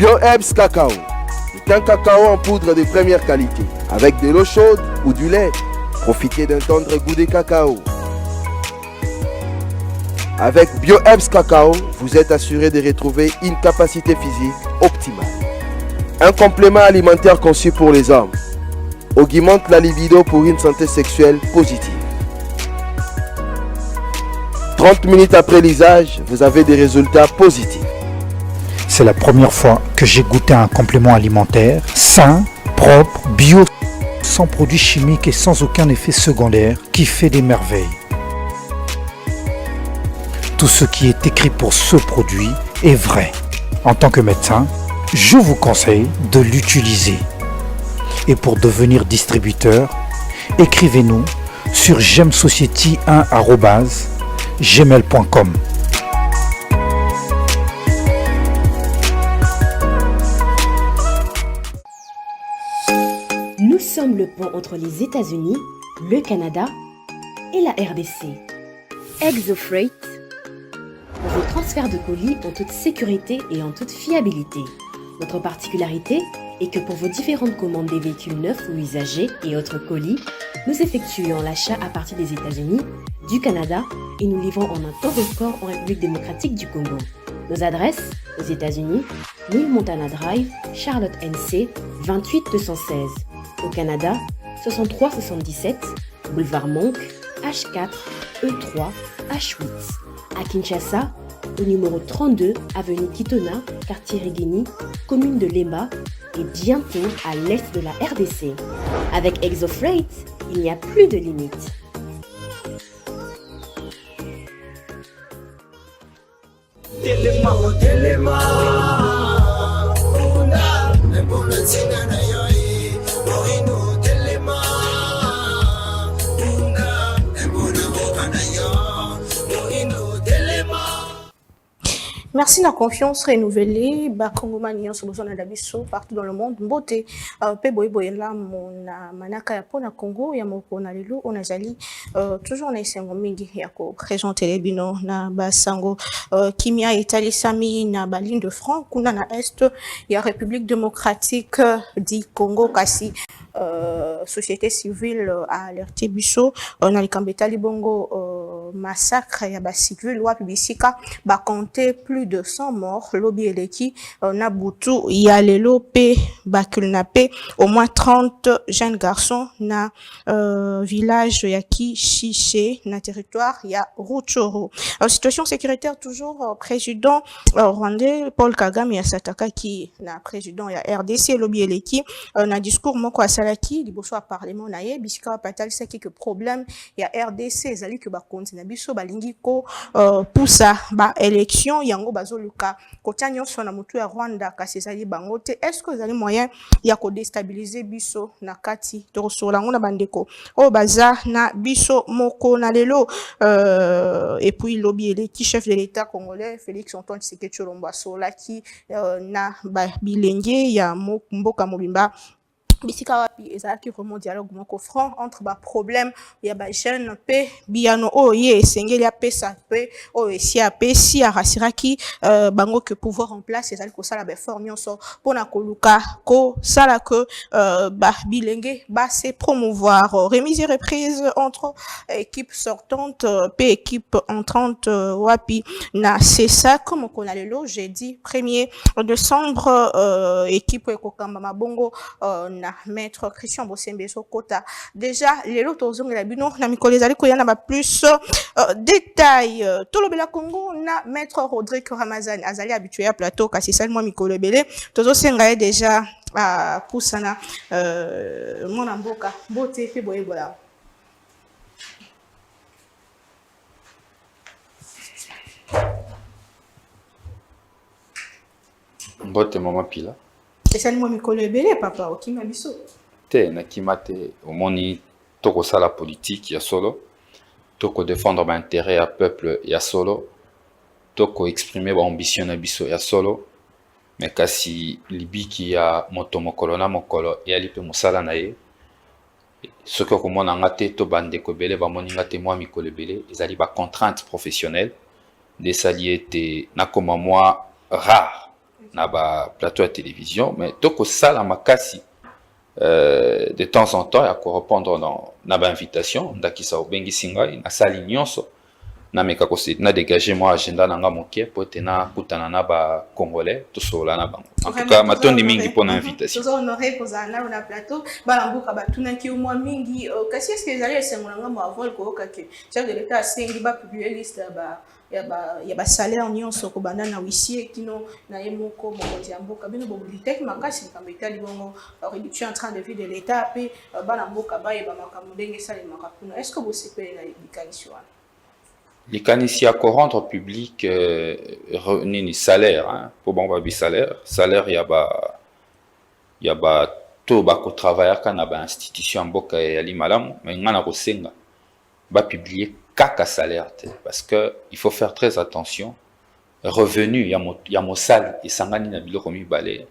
BioHerbs Cacao. C'est un cacao en poudre de première qualité, avec de l'eau chaude ou du lait. Profitez d'un tendre goût de cacao. Avec BioHerbs Cacao, vous êtes assuré de retrouver une capacité physique optimale. Un complément alimentaire conçu pour les hommes. Augmente la libido pour une santé sexuelle positive. 30 minutes après l'usage, vous avez des résultats positifs. C'est la première fois que j'ai goûté un complément alimentaire sain, propre, bio, sans produits chimiques et sans aucun effet secondaire qui fait des merveilles. Tout ce qui est écrit pour ce produit est vrai. En tant que médecin, je vous conseille de l'utiliser. Et pour devenir distributeur, écrivez-nous sur gemsociety1@gmail.com. Nous sommes le pont entre les États-Unis, le Canada et la RDC. ExoFreight, pour vos transferts de colis en toute sécurité et en toute fiabilité. Notre particularité est que pour vos différentes commandes des véhicules neufs ou usagés et autres colis, nous effectuons l'achat à partir des États-Unis, du Canada et nous livrons en un temps record en République démocratique du Congo. Nos adresses aux États-Unis, 1000 Montana Drive, Charlotte NC, 28216. Au Canada, 6377, boulevard Monk, H4, E3, H8. À Kinshasa, au numéro 32, avenue Kitona, quartier Rigini, commune de Lemba, et bientôt à l'est de la RDC. Avec ExoFreight, il n'y a plus de limites. Merci de la confiance renouvelée. Bakongomaniens sur besoin d'abisso partout dans le monde. Mbote, pe boyela mona manaka ya pona Congo ya moko na lelo onazali toujours na isengo mingi ya ko présenter les bino na basango kimia etalisami na baline de front kuna na est ya République démocratique du Congo kasi société civile a alerté biso na likambeta libongo massacre ya ba civil wa publicika ba compter plus de 100 morts lobby eleki na butu ya lelo pe ba kidnappé au moins 30 jeunes garçons na village ya Kishishe na territoire ya Rutshuru. Situation sécuritaire toujours président rwandais Paul Kagame ya sataka ki na président ya RDC lobby eleki na discours moko asalaki liboso ya parlement na ye bisika patalisa quelques problèmes ya RDC ezali que ba continue biso balingi ko poussa ba élection yango bazoluka kotia nyonso na mutu ya Rwanda kasi ezali bango te. Est-ce que ezali moyen ya ko déstabiliser biso na kati to sola ngona bandeko o baza na biso moko na lelo et puis lobby eleki chef de l'état congolais Félix Antoine Tshisekedi Tshilombo solaki na ba bilenge ya mboka mobimba bisika wapi ezalaki vraiment dialogue moko franc entre ba problème ya ba jeune pe biano oye esengeli apesa pe oye si apesi arasiraki bango que pouvoir en place ezali ko sala ba effort nyonso pona koluka ko sala que ba bilenge ba se promouvoir remise et reprise entre équipe sortante pe équipe entrante wapi na c'est ça comme on a lelo jeudi 1er décembre équipe ekokamba mabongo na maître Christian Bosembe Sokota déjà les lotos ont la bino na mikolo ezali ko yana ba plus détails tolobela Congo na maître Rodrigue Ramazani azali habitué à plateau kasi seulement mikolo belé tozo senga déjà kusana mona mboka bote pe boyebola Mbote mama pila seulement mikolo belé papa okima biso te na kimate omoni toko sala politique ya solo toko défendre ba intérêt ya peuple ya solo toko exprimer ba ambition na biso ya solo mais kasi libiki ya moto mokolo na mokolo ya lipe mosala na ye soki okomona nga te to bandeko ebele bamoni nga te mwa mikolo ebele ezali ba contrainte professionnelle desali ete nakoma mwa rare na ba plateau à télévision, mais toko sala makasi de temps en temps ya correspondre na ba invitation ndakisa obengi singai na sali nyonso na meka kosi na dégager moi agenda nanga mokie po tena kutana na ba congolais to sola na bango en tout cas matondi mingi pour na invitation tous honoré pour ça na plateau balambuka batuna ki moi mingi kasi est-ce que les alliés sengolanga mo avant ko kake chef de l'état sengi ba publier liste ya ba salaire nyonso ko banda na huissier kino na yemoko mokonzi ya mboka bino bo bitek makasi kameta libongo réduction en train de vie de l'état pe balambuka ba yeba makambo ndenge sale makapuna est-ce que vous sepele na bikanisi wana les caniciens à rendre public ni salaire hein pour bon babi salaire il y a ba to ba ko travailler kana ba institution mboka ya limalamu mais ngana ko senga ba publier kaka salaire parce que il faut faire très attention revenu ya mo sal et sangani na biloko mibale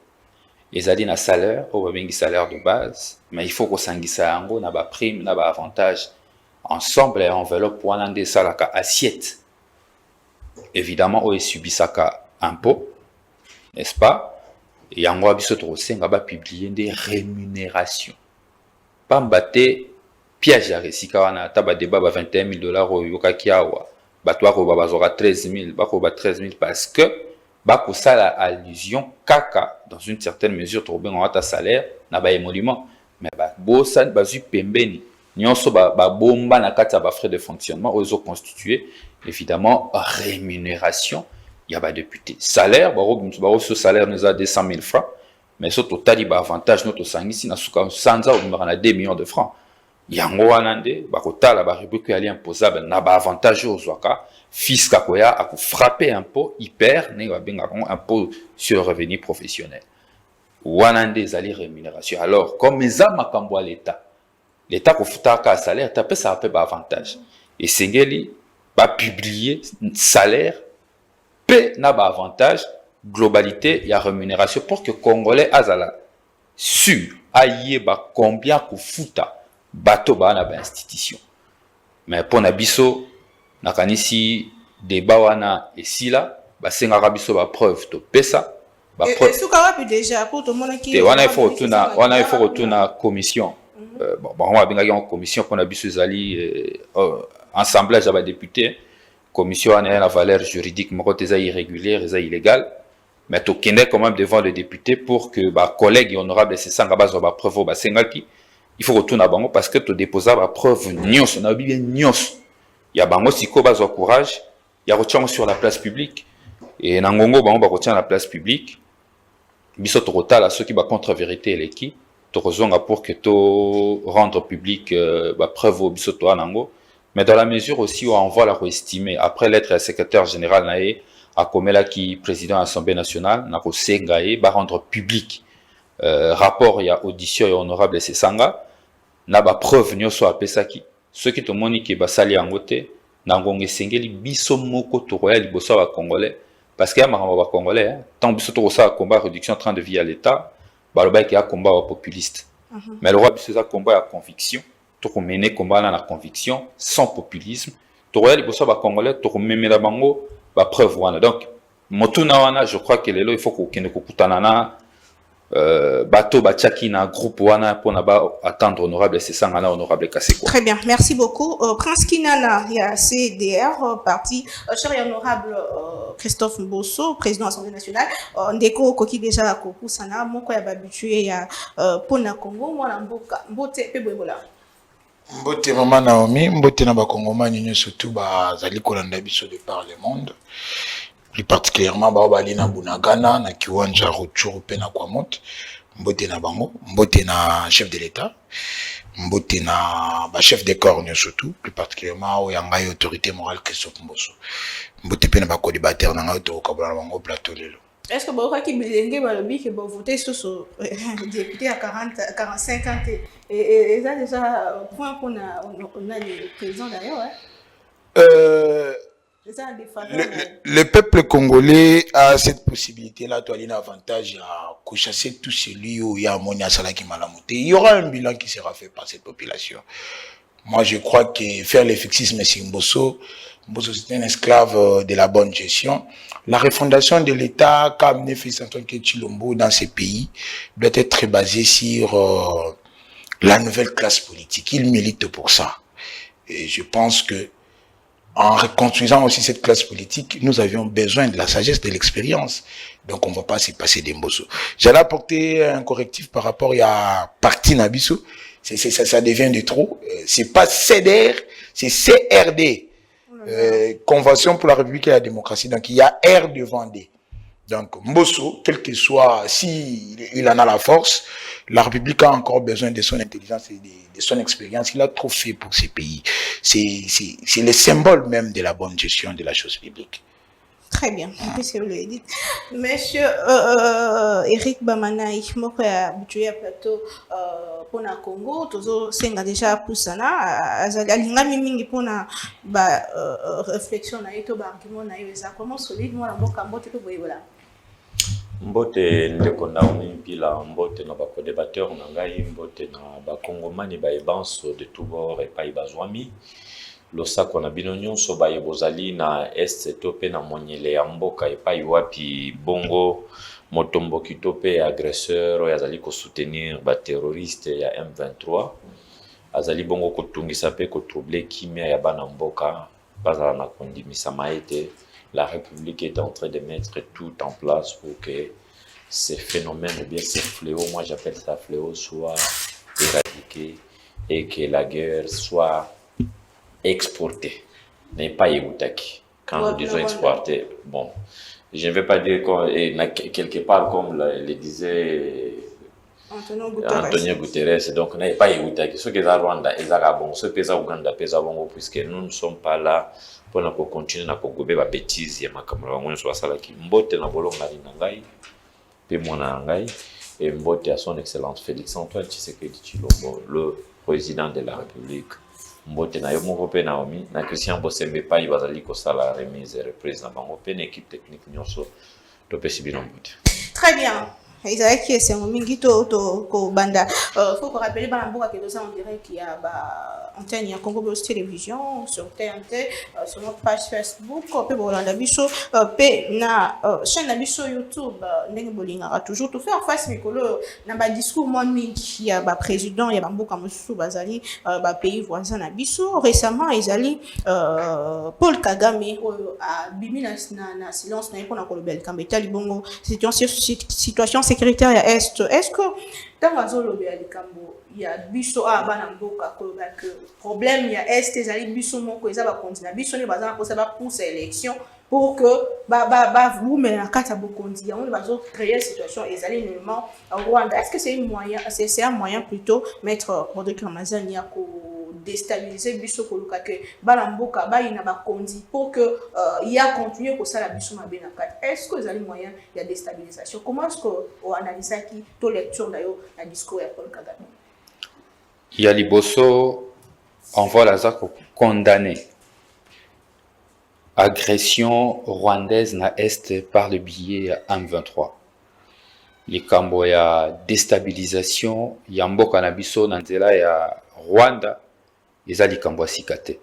ezali na salaire o ba bengi salaire de base mais il faut ko sangisa yango na ba prime na ba avantage ensemble et enveloppe wana nde salaka assiette évidemment oyo esubisaka impôt n'est-ce pas yango abiso tokosenga bapublier nde rémunération pamba te piège ya resika wana ata badeba ba 21 000 $, oyo yokaki awa bato bakoba bazwaka 13 000 bakoba 13 000 parce que bakosala allusion kaka dans une certaine mesure tokobengaka ata salaire na baémolument mais babosani bazwi pembeni nyonso ba bomba na kati ya ba frais de fonctionnement ozo constitué évidemment rémunération il y a ba député salaire ba ce salaire nous a 200 000 francs mais ce total ba avantage notre sangisi na suka sanza au na 2 millions de francs yango wana nde ba kotala ba rubrique ali imposable na ba avantage ozwaka fisca koya a ko frapper impôt hyper ne ba benga impôt sur le revenu professionnel wana nde zali rémunération alors comme eza makambo à l'état ko futaka salaire tapé ça peu avantage et sengeli ba publier salaire pe na ba avantage globalité ya rémunération pour que congolais azala sûr ayeba combien ko futa bato ba na ba institution mais pour na biso na kanisi débat wana esila ba senga biso ba preuve to pesa ba preuve déjà pour tout le monde qui wana il faut retourner commission bon on va bien en commission pour na biso zali assemblage ya ba député commission a la valeur juridique moko teza irrégulière et illégal mais to kende quand même devant les députés pour que ba collègues honorables c'est ça base ba preuve ba sengaki il faut retourner bango parce que to déposer ba preuve nyos na bien nyos ya bango siko bazo courage ya retient sur la place publique et na ngongo bango ba retient la place publique biso to rotala ceux qui ba contre vérité l'équipe torozonga pour que to rendre public ba preuve biso to anango mais dans la mesure aussi où on va la estimer après l'être secrétaire général naé a komela qui président de l'Assemblée nationale na ko sengaé ba rendre public rapport ya audition et honorable c'est sanga na ba preuve nyoso apesaki ceux qui to moni ki ba sali angote na ngonge sengeli biso moko to royal liboso ba congolais parce que ya makambo ba congolais tant biso to ça combat réduction en train de vie à l'état ba loba ki ya combat populiste mais le roi biso ça combat à conviction to mener combat na conviction sans populisme to royal liboso ba congolais to memela bango ba preuve wana donc motuna wana je crois que lelo il faut ko kende ko kutana na bateau bachaki na groupe wana pour na ba attendre honorable c'est ça ngana honorable Kaseko. Très bien, merci beaucoup. Prince Kinana, il y a CDR parti cher et honorable Christophe Mbosso, président de l'Assemblée nationale. Ndeko koki déjà ko kusana moko ya babitué ya pona Congo mwana mboka mbote pe boyebola. Mbote mama Naomi, mbote na ba Kongomani nyo surtout ba zali kolanda biso de par le monde. Plus particulièrement Bali na Bunagana na kiwanja Rutshuru pe na Kwamot mbote na bango mbote na chef de l'état mbote na ba chef de corps surtout plus particulièrement au yanga autorité morale Christophe Mbosso mbote pe na ba co-débatteur na ngato kabula bango plateau lelo. Est-ce que boka ki bilenge balobi que bo voter sur député à 45 ans et ça déjà point qu'on a le président d'ailleurs le peuple congolais a cette possibilité-là, tu as un avantage à chasser tout celui où il y a un salaki malamouté. Il y aura un bilan qui sera fait par cette population. Moi, je crois que faire l'effectisme Mbosso, Mbosso, c'est un esclave de la bonne gestion. La refondation de l'État qu'a amené Félix Antoine Tshilombo dans ces pays doit être basée sur la nouvelle classe politique. Il milite pour ça. Et je pense que en reconstruisant aussi cette classe politique, nous avions besoin de la sagesse, de l'expérience. Donc, on ne va pas s'y passer des Mbosso. J'allais apporter un correctif par rapport à Parti Nabiso. Ça devient de trop. C'est pas CDR, c'est CRD. Convention pour la République et la démocratie. Donc, il y a R devant D. Donc, Mbosso, quel que soit, il en a la force, la République a encore besoin de son intelligence et de son expérience. Il a trop fait pour ces pays. C'est le symbole même de la bonne gestion de la chose publique. Très bien, monsieur le dit. Monsieur Eric Bamanaï, moi habitué à plateau pour na Congo, toujours senga déjà pusana, alinga mingi pour na réflexion na ito ba argument na yeza comment solide moi na mboka mbote pe boyebola. Mbote ndeko naomi mpila mbote na bako débatteur na ngai mbote na bakongomani ba ebanso de tout bord et pa ibazwami. Losako na bino nyonso baye bozali na este to pe na monyele ya mboka epai wapi bongo motomboki to pe agresseur oyo azali kosoutenir baterroriste ya M23 azali bongo kotungisa pe kotroubler kimia ya bana mboka bazala na kondimisama ete la République est en train de mettre tout en place pour que ces phénomènes ou bien ces fléaux, moi j'appelle ça fléau, soient éradiqués et que la guerre soit exporté, n'est pas égoutaki. Quand nous disons exporter, bon, je ne vais pas dire quelque part comme le disait Antonio Guterres, donc n'est pas égoutaki. Ce qui est à Rwanda, et à bon, ce qui est à Ouganda, pesa bongo, puisque nous ne sommes pas là pour nous continuer à gober la bêtise, ya makamura wangu soit ça là qui mbote na bolong na linangai, pe mona ngai, et mbote à son excellence Félix Antoine Tshisekedi Tshilombo, le président de la République. Mbote na yo moko pe Naomi na Christian Bosembe pa ibazali ko sala remise et reprise na bango pe équipe technique nyonso to pesi bino mbote. Très bien. Isaac c'est un mingi to banda faut rappeler bana mboka que ça on dirait qu'il y a antenne ya Congo Bos télévision sur TNT sur notre page Facebook pe bolanda biso pe na chaîne na biso YouTube ndenge bolinga toujours tout faire face mikolo na ba discours moi mingi ya ba président ya mboka mosusu bazali ba pays voisins na biso récemment izali Paul Kagame a bimi na silence na ipona kolobel kambeta libongo situation sécuritaire ya est-ce que dans la zone de Likambo il y a biso bana mboka ko ba que problème ya est ezali biso moko ezaba continue biso ne bazana ko ça va pousser élection pour que vous mais na kata bokondi on va créer une situation ezali normalement au Rwanda. Est-ce que c'est un moyen plutôt mettre Rodrigue Ramazani ya ko déstabiliser biso ko luka que bana mboka ba ina ba kondi pour que il y a continuer ko sala biso mabe na kata. Est-ce que ezali moyen ya déstabilisation? Comment est-ce que on analyse qui to lecture d'ailleurs la discours ya Paul Kagame? Il y a Liboso, on voit la ZAC condamné. Agression rwandaise na Est par le biais M23. Les Kambo ya déstabilisation, ya mboka na biso na nzela ya Rwanda, ezali Kambo asikate.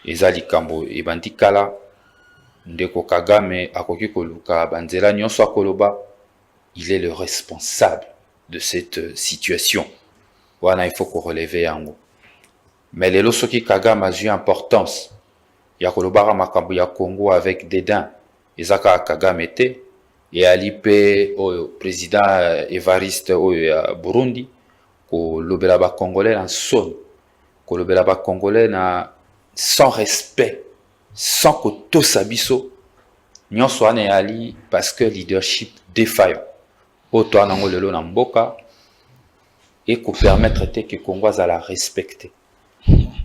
Ezali Kambo ebandikala, ndeko Kagame akoki koluka banzela nyonso akoloba, il est le responsable de cette situation. Voilà, il faut qu'on relève yango. Mais les losoki Kagame a eu importance. Ya kolobara makambo ya Congo avec dédain. Ezaka Kagame était et alipe au président Evariste au Burundi ko lobela ba congolais en son. Ko lobela ba congolais na sans respect, sans koto sabiso. Nyonso ane ali parce que leadership défaillant. Oto anango lelo na mboka et qu'on permettre que Congo à la respecter.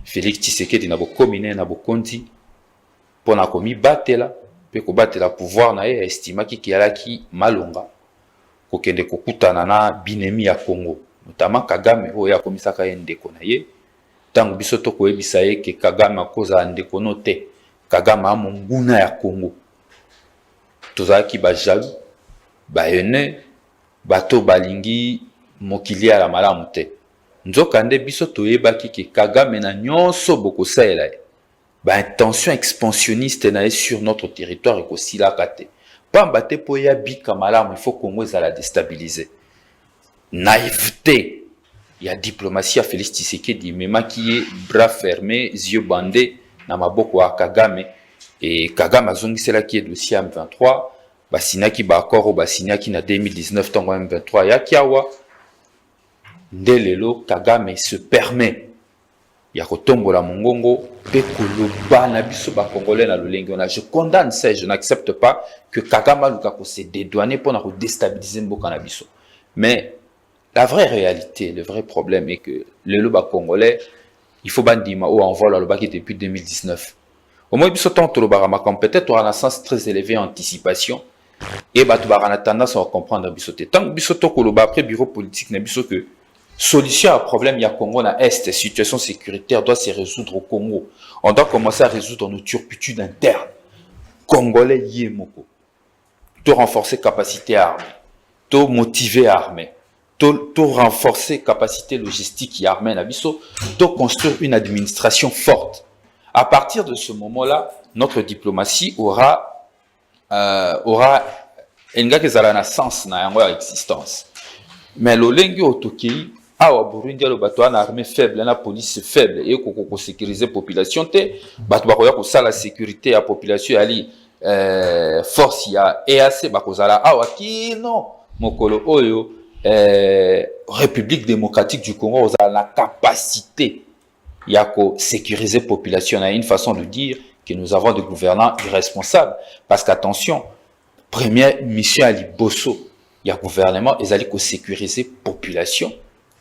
Félix Tshisekedi na bo komine na bo konti pour na komi batela pe ko batela pouvoir na ye estima ki alaki malonga ko kende ko kutana na binemi ya Congo notamment Kagame o ya komisaka ye ndeko na ye tango biso to ko ebisa ye ke Kagame akoza ndeko note Kagame a monguna ya Congo tozaki ba jaloux ba ene bato balingi mokili ya la malamu te nzoka nde biso toyebaki ke Kagame na nyonso bokosaela ye intention expansionniste na sur notre territoire et aussi la kate. Pas mbaté po ya bika malamu, il faut Congo la déstabiliser. Naïveté. Il y a diplomatie à Félix Tshisekedi, même qui est bras fermés, yeux bandés, na maboko à Kagame. Et Kagame a zongi c'est là qui est dossier M23. Basina qui ba accord au basina qui na 2019 tango M23 ya kiawa. Ndelelo Kagame se permet ya kotombola mongongo pe koloba na biso ba congolais na lolenge na. Je condamne ça, je n'accepte pas que Kagame luka ko se dédouaner pour na déstabiliser mboka na biso. Mais la vraie réalité, le vrai problème est que le loba congolais, il faut bandima ou envoie le loba qui depuis 2019. Au moins, biso tant loba comme peut-être on a un sens très élevé en anticipation et bah tu vas avoir tendance à comprendre biso te. Tant biso to koloba après bureau politique na biso que solution à problème il y a Congo na est, situation sécuritaire doit se résoudre au Congo. On doit commencer à résoudre nos turpitudes internes. Congolais yemoko. To renforcer capacité armée, to motiver armée. To renforcer capacité logistique et armée nabiso, to construire une administration forte. À partir de ce moment-là, notre diplomatie aura une sens na yango existence. Mais le lengi otokei awa Burundi le bateau na armée faible, na police faible et ko sécuriser population te bato ba ko sala sécurité à population ali force ya EAC ba ko zala awa ki non mokolo oyo République démocratique du Congo a la capacité de sécuriser la population. Il y a une façon de dire que nous avons des gouvernants irresponsables. Parce qu'attention, première mission à l'Ibosso, il y a un gouvernement, ils allaient sécuriser la population.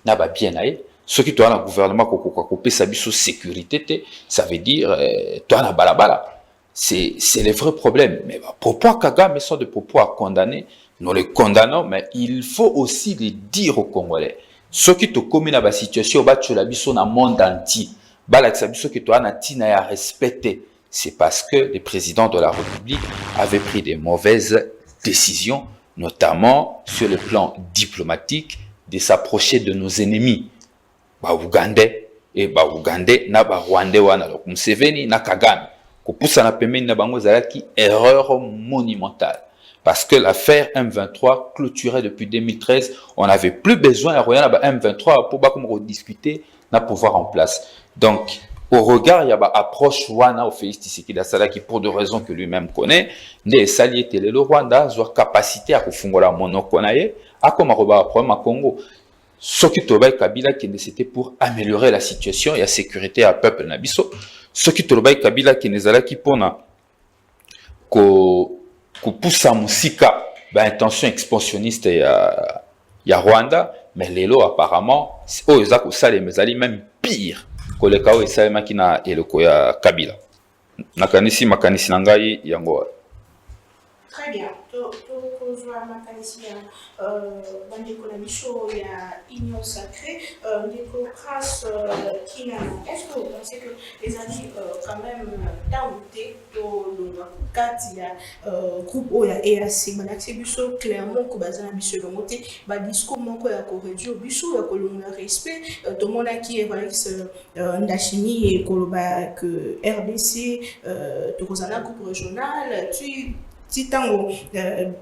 N'a pas bien aille. Ceux qui ont un gouvernement qui a sa sécurité, ça veut dire, toi, na balabala. C'est le vrai problème. Mais propos Kagame sont des propos à condamner. Nous les condamnons, mais il faut aussi les dire aux Congolais. Ceux qui te commis dans la situation, tu la biso dans le monde entier. Ceux qui te ont respecté. C'est parce que le président de la République avait pris des mauvaises décisions, notamment sur le plan diplomatique, de s'approcher de nos ennemis. Ougandais et Ougandais, na Rwandais wana, donc Museveni, na Kagame. Kopusa na pemeni na bango zalaki erreur monumentale. Parce que l'affaire M23 clôturée depuis 2013, on n'avait plus besoin de M23 pour discuter, na pouvoir en place. Donc, au regard, il y a une approche Rwanda au Félix Tshisekedi qui pour des raisons que lui-même connaît, ne sali télé le Rwanda, a capacité à kufungola monokonaye, à comme un problème à Congo. Ce qui tobaye Kabila qui c'était pour améliorer la situation et la sécurité à peuple nabiso. Ce qui tobaye Kabila qui n'est qui pona ko poussa musika intention expansionniste ya Rwanda, mais lelo apparemment oyo sale mezali même pire que le cas où salema kina eloko ya Kabila. Nakanisi makanisi nangai yango. Très bien. Kozwa makanisi ya bandeko na biso ya Union Sacrée, ndeko Prince Kina. Est-ce que vous pensez que les amis quand même doubté to kati ya groupe oya EAC balakisi biso clairement ko bazana biso longote ba discours moko ya ko réduire biso ya ko longa respect to mona ki Evariste Ndashimi et koloba que RDC to kozana groupe régional si tango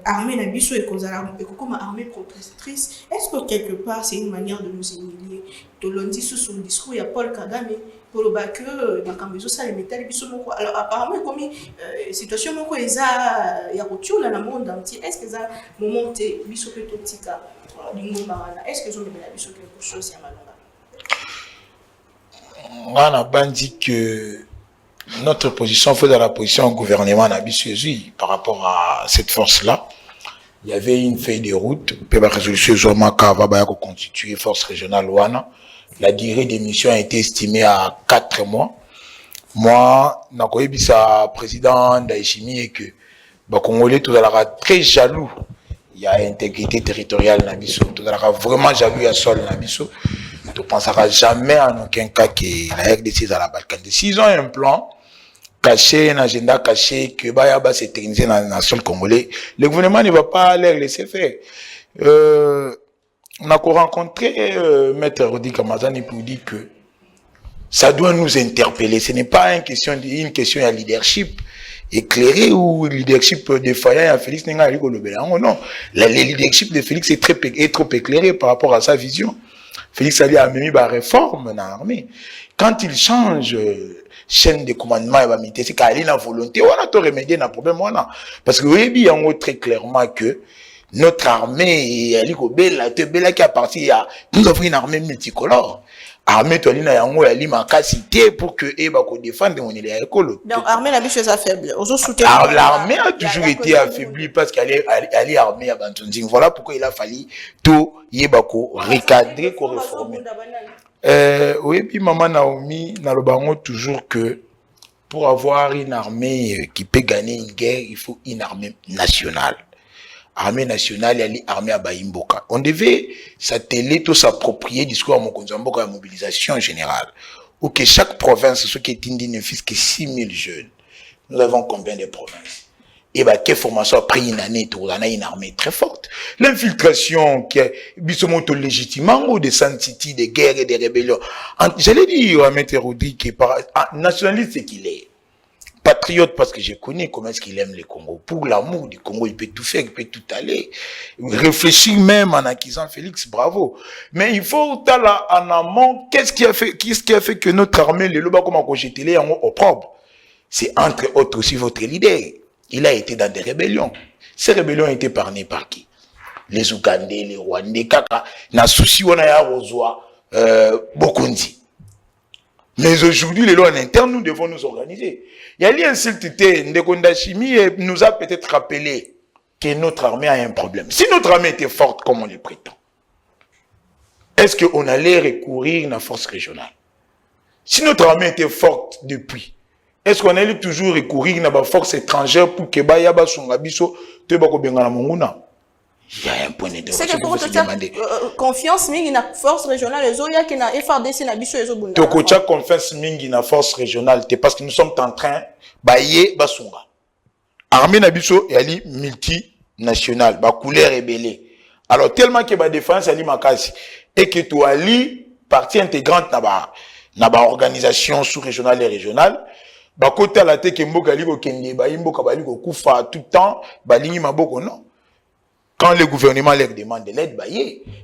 armée na biso et comme armée protectrice, est-ce que quelque part c'est une manière de nous humilier? To londi sous son discours il y a Paul Kagame pour le bac makambezo ça les métal biso moko. Alors apparemment comme situation moko eza ya rotula na monde entier. Est-ce que ça moment biso plutôt tika lingomba na est-ce que zo mena biso quelque chose ya malonga? On a bien dit que notre position fait dans la position au gouvernement Nabissuézi par rapport à cette force-là. Il y avait une feuille de route, pour la résolution Zomaka va constituer force régionale Ouana. La durée des missions a été estimée à 4 mois. Moi, Nakoyebisa, président d'Aïchimi, et que Congolais, tout à l'heure, très jaloux. Il y a intégrité territoriale Nabiso. Tout à l'heure, vraiment jaloux à sol Nabiso. Tu ne penseras jamais en aucun cas que la RDC est à la Balkan. S'ils ont un plan caché, un agenda caché, que Bayaba s'est technisé dans le sol congolais, le gouvernement ne va pas les laisser faire. On a rencontré Maître Rodi Kamazani pour dire que Ça doit nous interpeller. Ce n'est pas une question de leadership éclairé ou leadership défaillant à Félix Nenga. Non, le leadership de Félix est trop éclairé par rapport à sa vision. Félix a dit à Mimi, réforme dans l'armée. Quand il change chaîne de commandement, c'est qu'il y a une volonté, on a tout remédié dans le problème. Parce que vous voyez très clairement que notre armée, qui a parti, nous avons une armée multicolore. Armée tolina yango ya lima cité pour que ko défendre on est école. Donc armée la biche faible. L'armée a toujours été affaiblie parce qu'elle est armée à Bantonzing. Voilà pourquoi il a fallu tout yebako recadrer, ko réformer. Oui, puis maman Naomi nalobango toujours que pour avoir une armée qui peut gagner une guerre, il faut une armée nationale. Armée nationale et l'armée à Baïmboka. On devait s'atteler, tout s'approprier discours à Mokonzamboka, à la mobilisation générale. Ou que chaque province, ce qui est indiqué, ne fût que 6 000 jeunes. Nous avons combien de provinces? Et quelle formation a pris une année, on a une armée très forte. L'infiltration qui est, bissomoto légitimement, ou des City, des guerres et des rébellions. J'allais dire à Maître Rodrigue, qui est nationaliste, c'est qu'il est. Patriote parce que je connais comment est-ce qu'il aime le Congo. Pour l'amour du Congo, il peut tout faire, il peut tout aller. Réfléchir même en acquisant Félix, bravo. Mais il faut là en amont, qu'est-ce qui a fait que notre armée, le loba comme on jeté les en opprobre. C'est entre autres aussi votre leader. Il a été dans des rébellions. Ces rébellions ont été parnées par qui? Les Ougandais, les Rwandais, Kaka. Na souci on a ya Rozoa, Bokundi. Mais aujourd'hui, les lois en interne, nous devons nous organiser. Il y a l'insulté, Ndekonda Chimi nous a peut-être rappelé que notre armée a un problème. Si notre armée était forte comme on le prétend, est-ce qu'on allait recourir à la force régionale? Si notre armée était forte depuis, est-ce qu'on allait toujours recourir à la force étrangère pour que Bayaba Songabiso te bako bengana monguna? Il y a un point de c'est que pour te demander confiance mingi na force régionale les oya qui na FRDC na biso ezo bunda. Tokocha confiance mingi na force régionale parce que nous sommes en train baye basunga. Armée na biso yali multinationale, ba couleur rebelle. Alors tellement que ba défense ali makasi et que tu ali partie intégrante na ba organisation sous-régionale et régionale, ba côté la te ke mboka li ko kende ba mboka ba li ko kufa tout temps, ba lingi maboko non. Quand le gouvernement leur demande de l'aide,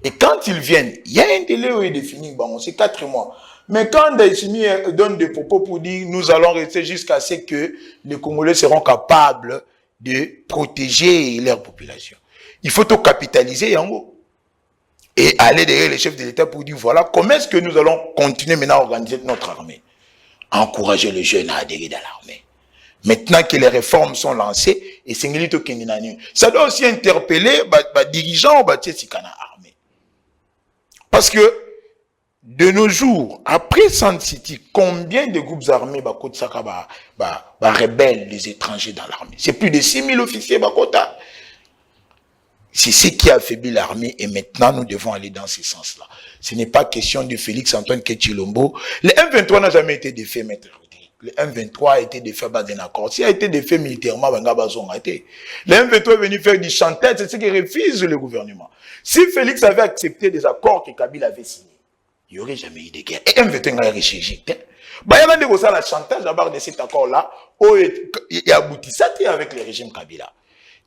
et quand ils viennent, il y a un délai défini, c'est 4 mois. Mais quand Daïsimi donne des propos pour dire nous allons rester jusqu'à ce que les Congolais seront capables de protéger leur population, il faut tout capitaliser en haut. Et aller derrière les chefs de l'État pour dire voilà comment est-ce que nous allons continuer maintenant à organiser notre armée. Encourager les jeunes à adhérer dans l'armée. Maintenant que les réformes sont lancées, et ça doit aussi interpeller les dirigeants de l'armée. Parce que, de nos jours, après Sand City, combien de groupes armés rebelles des étrangers dans l'armée? C'est plus de 6 000 officiers Bakota. C'est ce qui a affaibli l'armée et maintenant nous devons aller dans ce sens-là. Ce n'est pas question de Félix Antoine Ketchilombo. Le M23 n'a jamais été défait, maître. Le M23 a été défait par un accord. S'il a été défait militairement, le M23 est venu faire du chantage, c'est ce qui refuse le gouvernement. Si Félix avait accepté des accords que Kabila avait signés, il n'y aurait jamais eu de guerre. Et M23 a réchégé. Il y a un chantage à bord de cet accord-là, où il aboutissait avec le régime Kabila.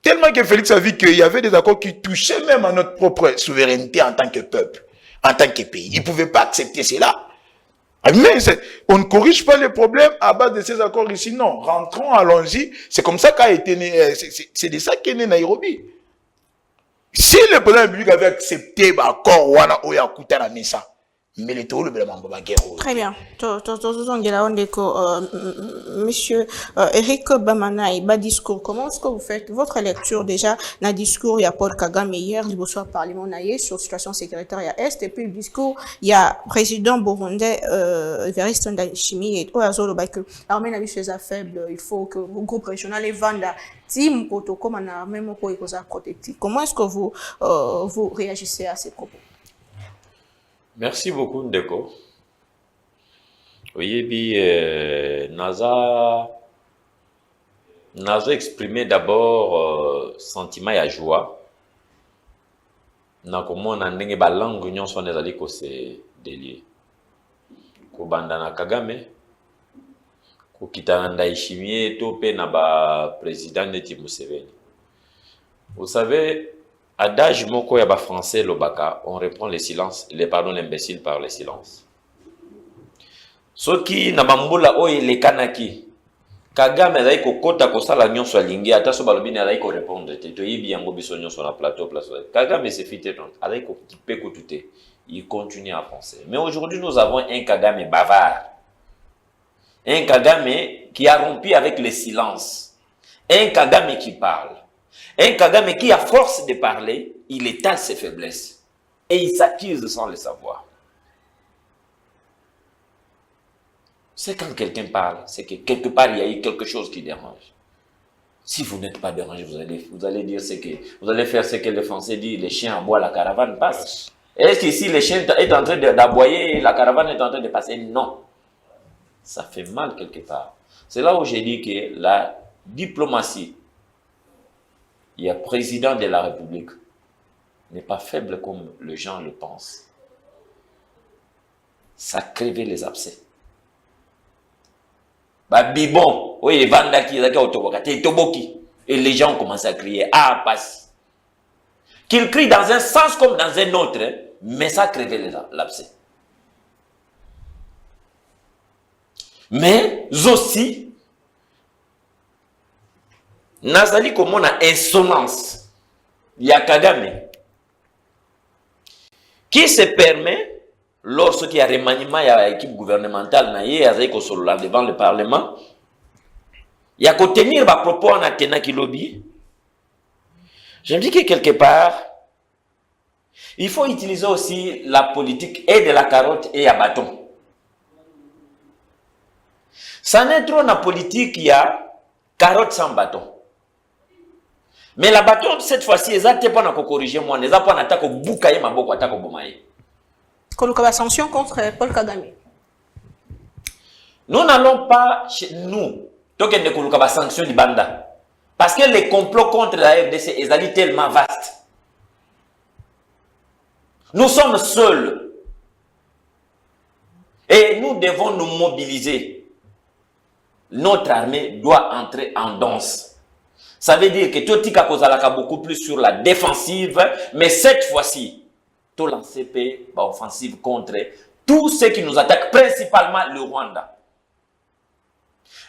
Tellement que Félix a vu qu'il y avait des accords qui touchaient même à notre propre souveraineté en tant que peuple, en tant que pays. Il ne pouvait pas accepter cela. Mais on ne corrige pas les problèmes à base de ces accords ici. Non, rentrons, allons-y. C'est comme ça qu'a été né, c'est de ça qu'est né Nairobi. Si le président public avait accepté l'accord Wana Oya Kuta Mesa, mais les taux, le guerre. Très bien. Monsieur Eric Bamanaï, discours. Comment est-ce que vous faites votre lecture déjà dans le discours? Il y a Paul Kagame hier, le bonsoir Parlement naïe sur la situation sécuritaire à Est, et puis le discours, il y a président burundais Evariste Ndayishimiye et Oazolo que l'armée n'a pas faible, il faut que le groupe régional et Vanda team protocole en armée pour protéger. Comment est-ce que vous réagissez à ces propos? Merci beaucoup, Ndeko. Oui, Naza exprimé d'abord sentiment et joie. Na comment on a ndenge ba langue union soit des alliés que c'est délié. Kobandana Kagame, Kokitana Ndayishimiye, Topé Naba président Neti Museveni. Vous savez, adage moko ya ba français lobaka, on reprend les silences, les pardons l'imbécile par les silences. Soki na bambula oye le kanaki, Kagame azali kokota kosala nyonso alingi ata so balobi na azali ko répondre te to yibi yango biso nyonso na plateau. Kagame se fit donc azali ko kipe ko tuté. Il continue à penser. Mais aujourd'hui, nous avons un Kagame bavard. Un Kagame qui a rompu avec le silence. Un Kagame qui parle. Un Kagame qui, à force de parler, il étale ses faiblesses. Et il s'accuse sans le savoir. C'est quand quelqu'un parle, c'est que quelque part, il y a eu quelque chose qui dérange. Si vous n'êtes pas dérangé, vous allez dire ce que... Vous allez faire ce que les Français disent, les chiens aboient, la caravane passe. Est-ce qu'ici, les chiens est en train d'aboyer et la caravane est en train de passer? Non. Ça fait mal quelque part. C'est là où j'ai dit que la diplomatie, il y a président de la République, n'est pas faible comme les gens le pensent. Ça crève les abcès. Bibon, oui, Vandaki, et les gens ont commencé à crier, ah, passe. Qu'ils crient dans un sens comme dans un autre, mais ça crève l'abcès. Mais aussi, Nazali comme on a insolence, il y a Kagame, qui se permet, lorsqu'il y a remaniement, il y a l'équipe gouvernementale, il y a devant le Parlement, il y a qu'à tenir ma propos en Athéna qui lobby. Je me dis que quelque part, il faut utiliser aussi la politique et de la carotte et à bâton. Ça n'est trop dans la politique, il y a carotte sans bâton. Mais la bâton, cette fois-ci, ils n'ont pas corriger moi, ils n'ont pas attaqué au boucaï, ma boko attaque au bomaï. Kolukaba sanction contre Paul Kagame. Nous n'allons pas chez nous, donc il y a sanction du banda. Parce que les complots contre la RDC, ils sont tellement vastes. Nous sommes seuls. Et nous devons nous mobiliser. Notre armée doit entrer en danse. Ça veut dire que Totika Kozalaka beaucoup plus sur la défensive, mais cette fois-ci, tout l'ANCP va offensive contre tous ceux qui nous attaquent, principalement le Rwanda.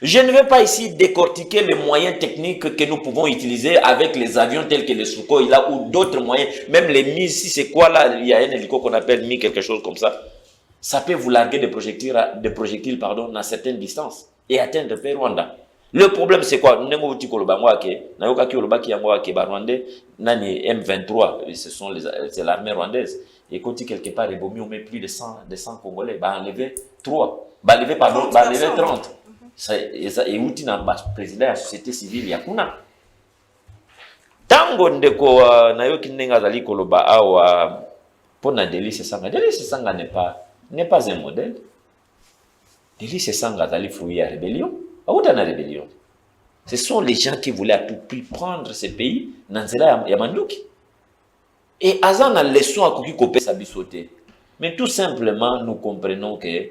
Je ne vais pas ici décortiquer les moyens techniques que nous pouvons utiliser avec les avions tels que les Sukhoi là ou d'autres moyens, même les Mi, si c'est quoi là, il y a un hélico qu'on appelle Mi, quelque chose comme ça. Ça peut vous larguer des projectiles dans certaines distances et atteindre le Rwanda. Le problème c'est quoi? M23, c'est l'armée rwandaise. Et quand quelque part, il on met plus de 100 Congolais, bah enlever 3, bah enlever 30. Et outil dans le président de la société civile, il y a kuna. Tango ndeko nayoki nenga zali koloba awa pona Délice Sanga. Délice Sanga n'est pas un modèle. Délice Sanga zali fouiller à rébellion. Où dans la rébellion? Ce sont les gens qui voulaient à tout prix prendre ce pays dans Zela Yamanduki. Et Azan a leçon à Koki Kopé Sabisoté. Mais tout simplement, nous comprenons que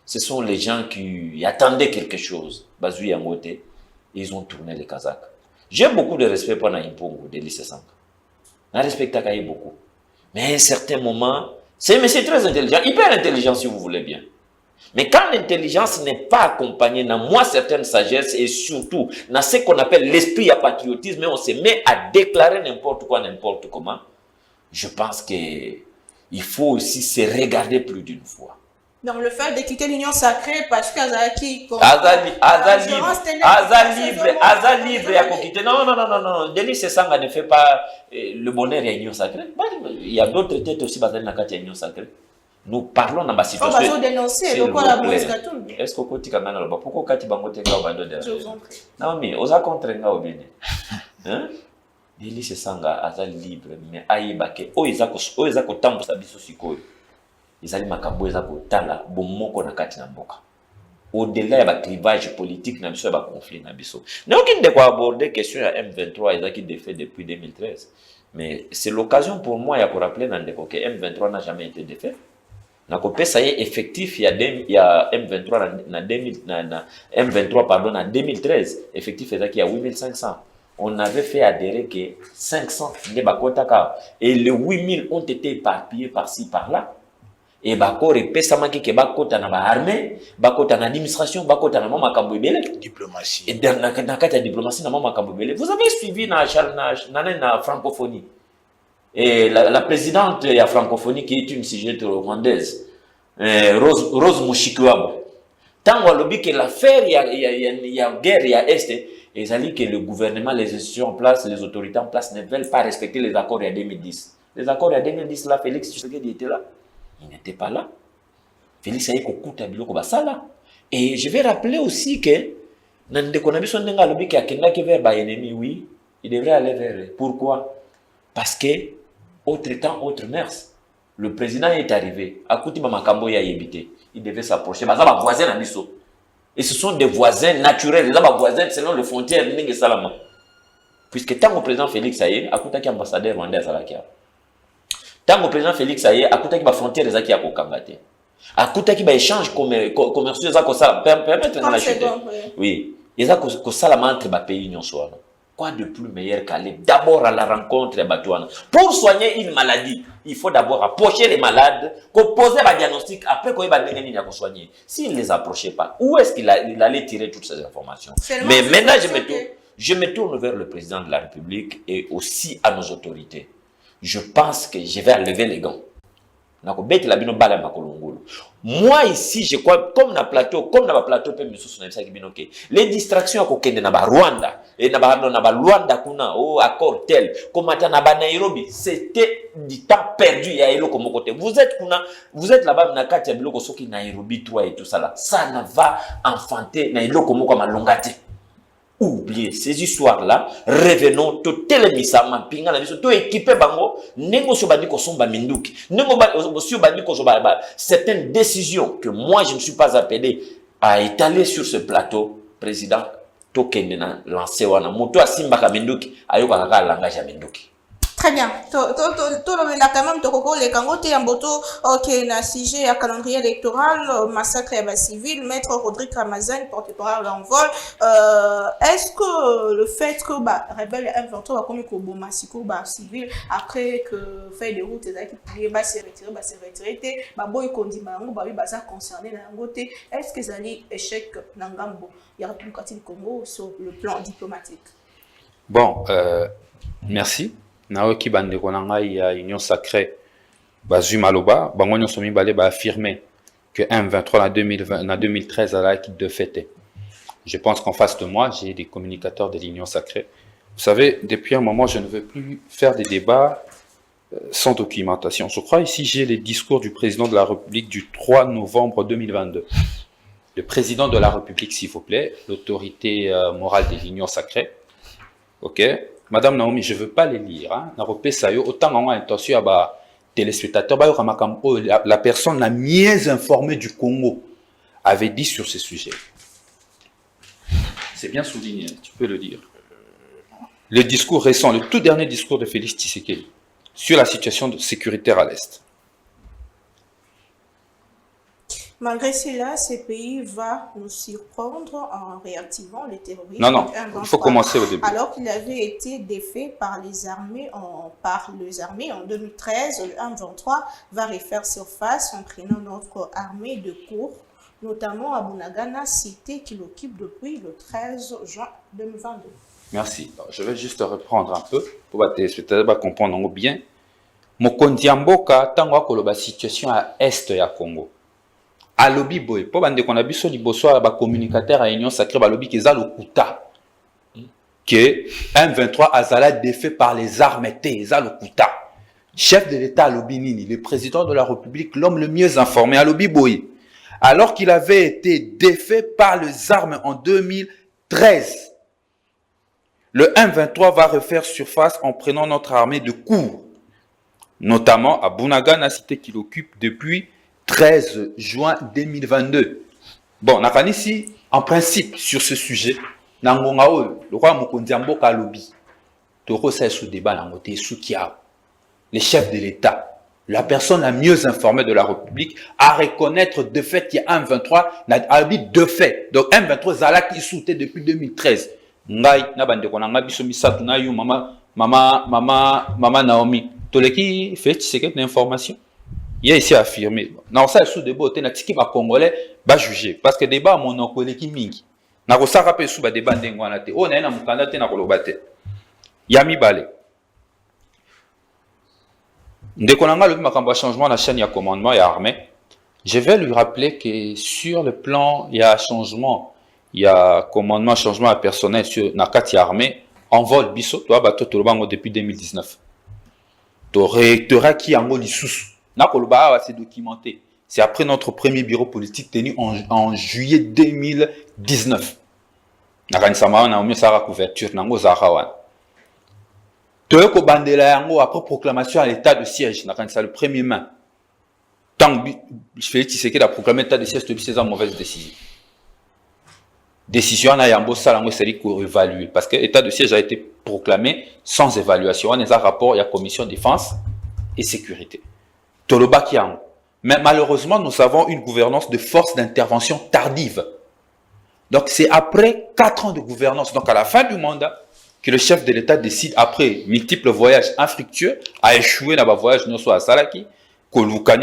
ce sont les gens qui attendaient quelque chose. Bazou Yangote, ils ont tourné les Kazakhs. J'ai beaucoup de respect pour Naimpongo, Délice Sanga. Je respecte beaucoup. Mais à un certain moment, c'est très intelligent, hyper intelligent si vous voulez bien. Mais quand l'intelligence n'est pas accompagnée dans moi certaines sagesses et surtout dans ce qu'on appelle l'esprit à patriotisme, et on se met à déclarer n'importe quoi, n'importe comment, je pense qu'il faut aussi se regarder plus d'une fois. Donc le fait de quitter l'Union sacrée parce qu'Azaki... Aza libre à quitter. Non. Délice Sanga ne fait pas le bonheur de l'Union sacrée. Il y a d'autres têtes aussi basées dans l'Union sacrée. Nous parlons dans ma situation. On va dénoncer. Est-ce que tu as dit pourquoi tu as dit non, mais on a contre au Bénin. Délice Sanga Aza libre, mais aïbake. Oizako tambo sabiso sikoyo. Izali makambo ezako tala bomoko na kati na mboka. Au-delà ya ba clivage politique na biso ya ba conflit na biso. Na aucune de quoi aborder question ya M23 ezaki défait depuis 2013. Mais c'est l'occasion pour moi ya pour rappeler na ndeko que M23 n'a jamais été défait. nakopesa ye effectif ya M23 M23 pardon en 2013 effectif ezaki ya 8500. On avait fait adhérer que 500 de bakotaka et les 8000 ont été éparpillés par-ci par-là. Et bako repesa maki ke bakota na ba armée, bakota na administration, bakota na makambo ebele Diplomatie. et dans la diplomatie na makambo ebele. Vous avez suivi na francophonie. Et la présidente de la francophonie qui est une sujet rwandaise, Rose Mushikiwabo. Tant qu'on lobby que l'affaire, il y a guerre, il y a Est, et ça dit que le gouvernement, les institutions en place, les autorités en place ne veulent pas respecter les accords de 2010. Les accords de 2010, là, Félix Tshisekedi était là. Il n'était pas là. Félix a eu Kokuta Biloko Basala. Et je vais rappeler aussi que, dans le Konabiso Nenga lobby qui a kenaki vers ennemi, oui, il devrait aller vers eux. Pourquoi? Parce que, autre temps, autre mœurs. Le président est arrivé. Akuti Mamakambo ya yebité. Il devait s'approcher. Bazaba voisin à Misso. Et ce sont des voisins naturels. Les voisins selon les frontières Ningue Salama. Puisque tant que le président Félix Aye, Akuta qui ambassadeur rwandais à Salakia. Tant que le président Félix Aye, Akuta qui va frontière des Akia Kokangate. Akuta qui va échange commerciaux des Akosa. Permettre de la chute. Oui. Les Akosa entre les pays union soit. Quoi de plus meilleur qu'aller d'abord à la rencontre de Batouana. Pour soigner une maladie, il faut d'abord approcher les malades, poser un diagnostic, après qu'on va soigner. S'il ne les approchait pas, où est-ce qu'il allait tirer toutes ces informations? Mais maintenant, je me tourne vers le président de la République et aussi à nos autorités. Je pense que je vais lever les gants. Moi ici, je crois, comme dans plateau, les distractions à Rwanda, et na Luanda kuna, oh, accord tel, comme à Nairobi, c'était du temps perdu. Vous êtes là-bas, Nairobi 3 et tout ça là. Ça ne va enfanter Nairobi comme à Longate. Oubliez ces histoires-là, revenons, tout télémissa, mappinga, tout équipé bango, nengo sobandi ko somba minduki, nengo sobandi ko somba certaines décisions que moi je ne suis pas appelé à étaler sur ce plateau, président, tokende na lancé wana, moto asimba ka minduki, ayoka kaka langage ya minduki. Très bien. Quand même, les Kangote Yamboto, qui est un sujet à calendrier électoral, massacre à civil, maître Rodrigue Ramazan, porte-parole en vol. Est-ce que le fait que rebelle M23 va commis au massacre civil après que fait des routes qui s'est retiré, boy kondi bango ba baza concerné na ngote, est-ce que ça allait échec nangambo il y a République du Congo sur le plan diplomatique? Bon, merci. Naoki bandeko na ngai ya Union Sacrée bazui maloba bango nyonso mibale ba affirmer que M23 en 2013 à la qui de fêter. Je pense qu'en face de moi, j'ai des communicateurs de l'Union Sacrée. Vous savez, depuis un moment, je ne veux plus faire des débats sans documentation. Je crois ici, j'ai les discours du président de la République du 3 novembre 2022. Le président de la République, s'il vous plaît, l'autorité morale de l'Union Sacrée. Ok? Madame Naomi, je ne veux pas les lire. Hein. Autant on a intention à téléspectateurs, la personne la mieux informée du Congo avait dit sur ce sujet. C'est bien souligné, tu peux le dire. Le discours récent, le tout dernier discours de Félix Tshisekedi sur la situation sécuritaire à l'Est. Malgré cela, ce pays va nous surprendre en réactivant les terroristes. Non, il faut commencer au début. Alors qu'il avait été défait par les armées en 2013, le M23 va refaire surface en prenant notre armée de cours, notamment à Bunagana, cité qu'il occupe depuis le 13 juin 2022. Merci. Alors, je vais juste reprendre un peu pour que comprendre bien. Mokondiamboka, tango la situation à Est et à Congo. À lobby boy, pour bande qu'on a vu sur liboso à communicateur à Union Sacrée, à lobby qui est à l'Okuta, que M23 azala défait par les armes T, Zalokuta. Chef de l'État à lobby Nini, le président de la République, l'homme le mieux informé à lobby boy, alors qu'il avait été défait par les armes en 2013. Le M23 va refaire surface en prenant notre armée de court, notamment à Bunagana, cité qu'il occupe depuis 13 juin 2022. Bon, on ici, en principe, sur ce sujet, le roi Mokondiamboka a lobby. Toro c'est sous débat, le chef de l'État, la personne la mieux informée de la République, à reconnaître de fait qu'il y a un 23, a dit de fait. Donc un 23 Zala qui sautait depuis 2013. Ngai na bande ko na biso misatu na yu mama Naomi. Toleki fait cette information. Il y a ici affirmé. Non ça sous débat te na tiki ba congolais ba juger parce que débat mon okoleki mingi. Na ko saka pe sous ba débat ndengwana te. O na na mukanda te na koloba te. Yami balé. Dès qu'on a le changement de la chaîne, il y a commandement, il y a armée. Je vais lui rappeler que sur le plan, il y a changement, il y a commandement, changement à personnel sur Nakati armée. En vol, biso, toi, bateau, tout le bango depuis 2019. T'auras qui en gros sous. Nakoloba, c'est documenté. C'est après notre premier bureau politique tenu en juillet 2019. Nakani Samawa, na omi sara couverture, nango zarawan. Toyoko bandela yango après proclamation à l'état de siège, n'a ça le premier main. Tant que Félix Tshisekedi a proclamé l'état de siège depuis ces mauvaise décision. Décision na yambo salango c'est pour évaluer parce que l'état de siège a été proclamé sans évaluation. On a un rapport, il y a commission défense et sécurité. Toloba kiango. Mais malheureusement, nous avons une gouvernance de force d'intervention tardive. Donc c'est après 4 ans de gouvernance, donc à la fin du mandat, que le chef de l'État décide, après multiples voyages infructueux, à échouer dans le voyage soit à Salaki, que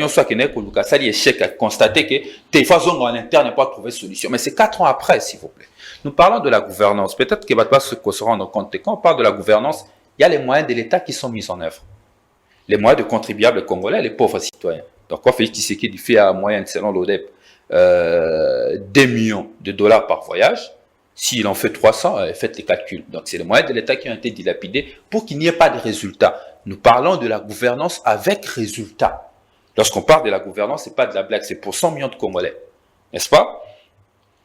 soit que Sali échec à constater que tes façons en interne n'a pas trouvé solution. Mais c'est 4 ans après, s'il vous plaît. Nous parlons de la gouvernance. Peut-être qu'il ne va pas se rendre compte. Quand on parle de la gouvernance, il y a les moyens de l'État qui sont mis en œuvre. Les moyens de contribuables congolais, les pauvres citoyens. Donc, quoi fait Tshisekedi fait à moyenne, selon l'ODEP, 2 millions de dollars par voyage. S'il en fait 300, faites les calculs. Donc, c'est les moyens de l'État qui ont été dilapidés pour qu'il n'y ait pas de résultats. Nous parlons de la gouvernance avec résultats. Lorsqu'on parle de la gouvernance, ce n'est pas de la blague, c'est pour 100 millions de Congolais. N'est-ce pas?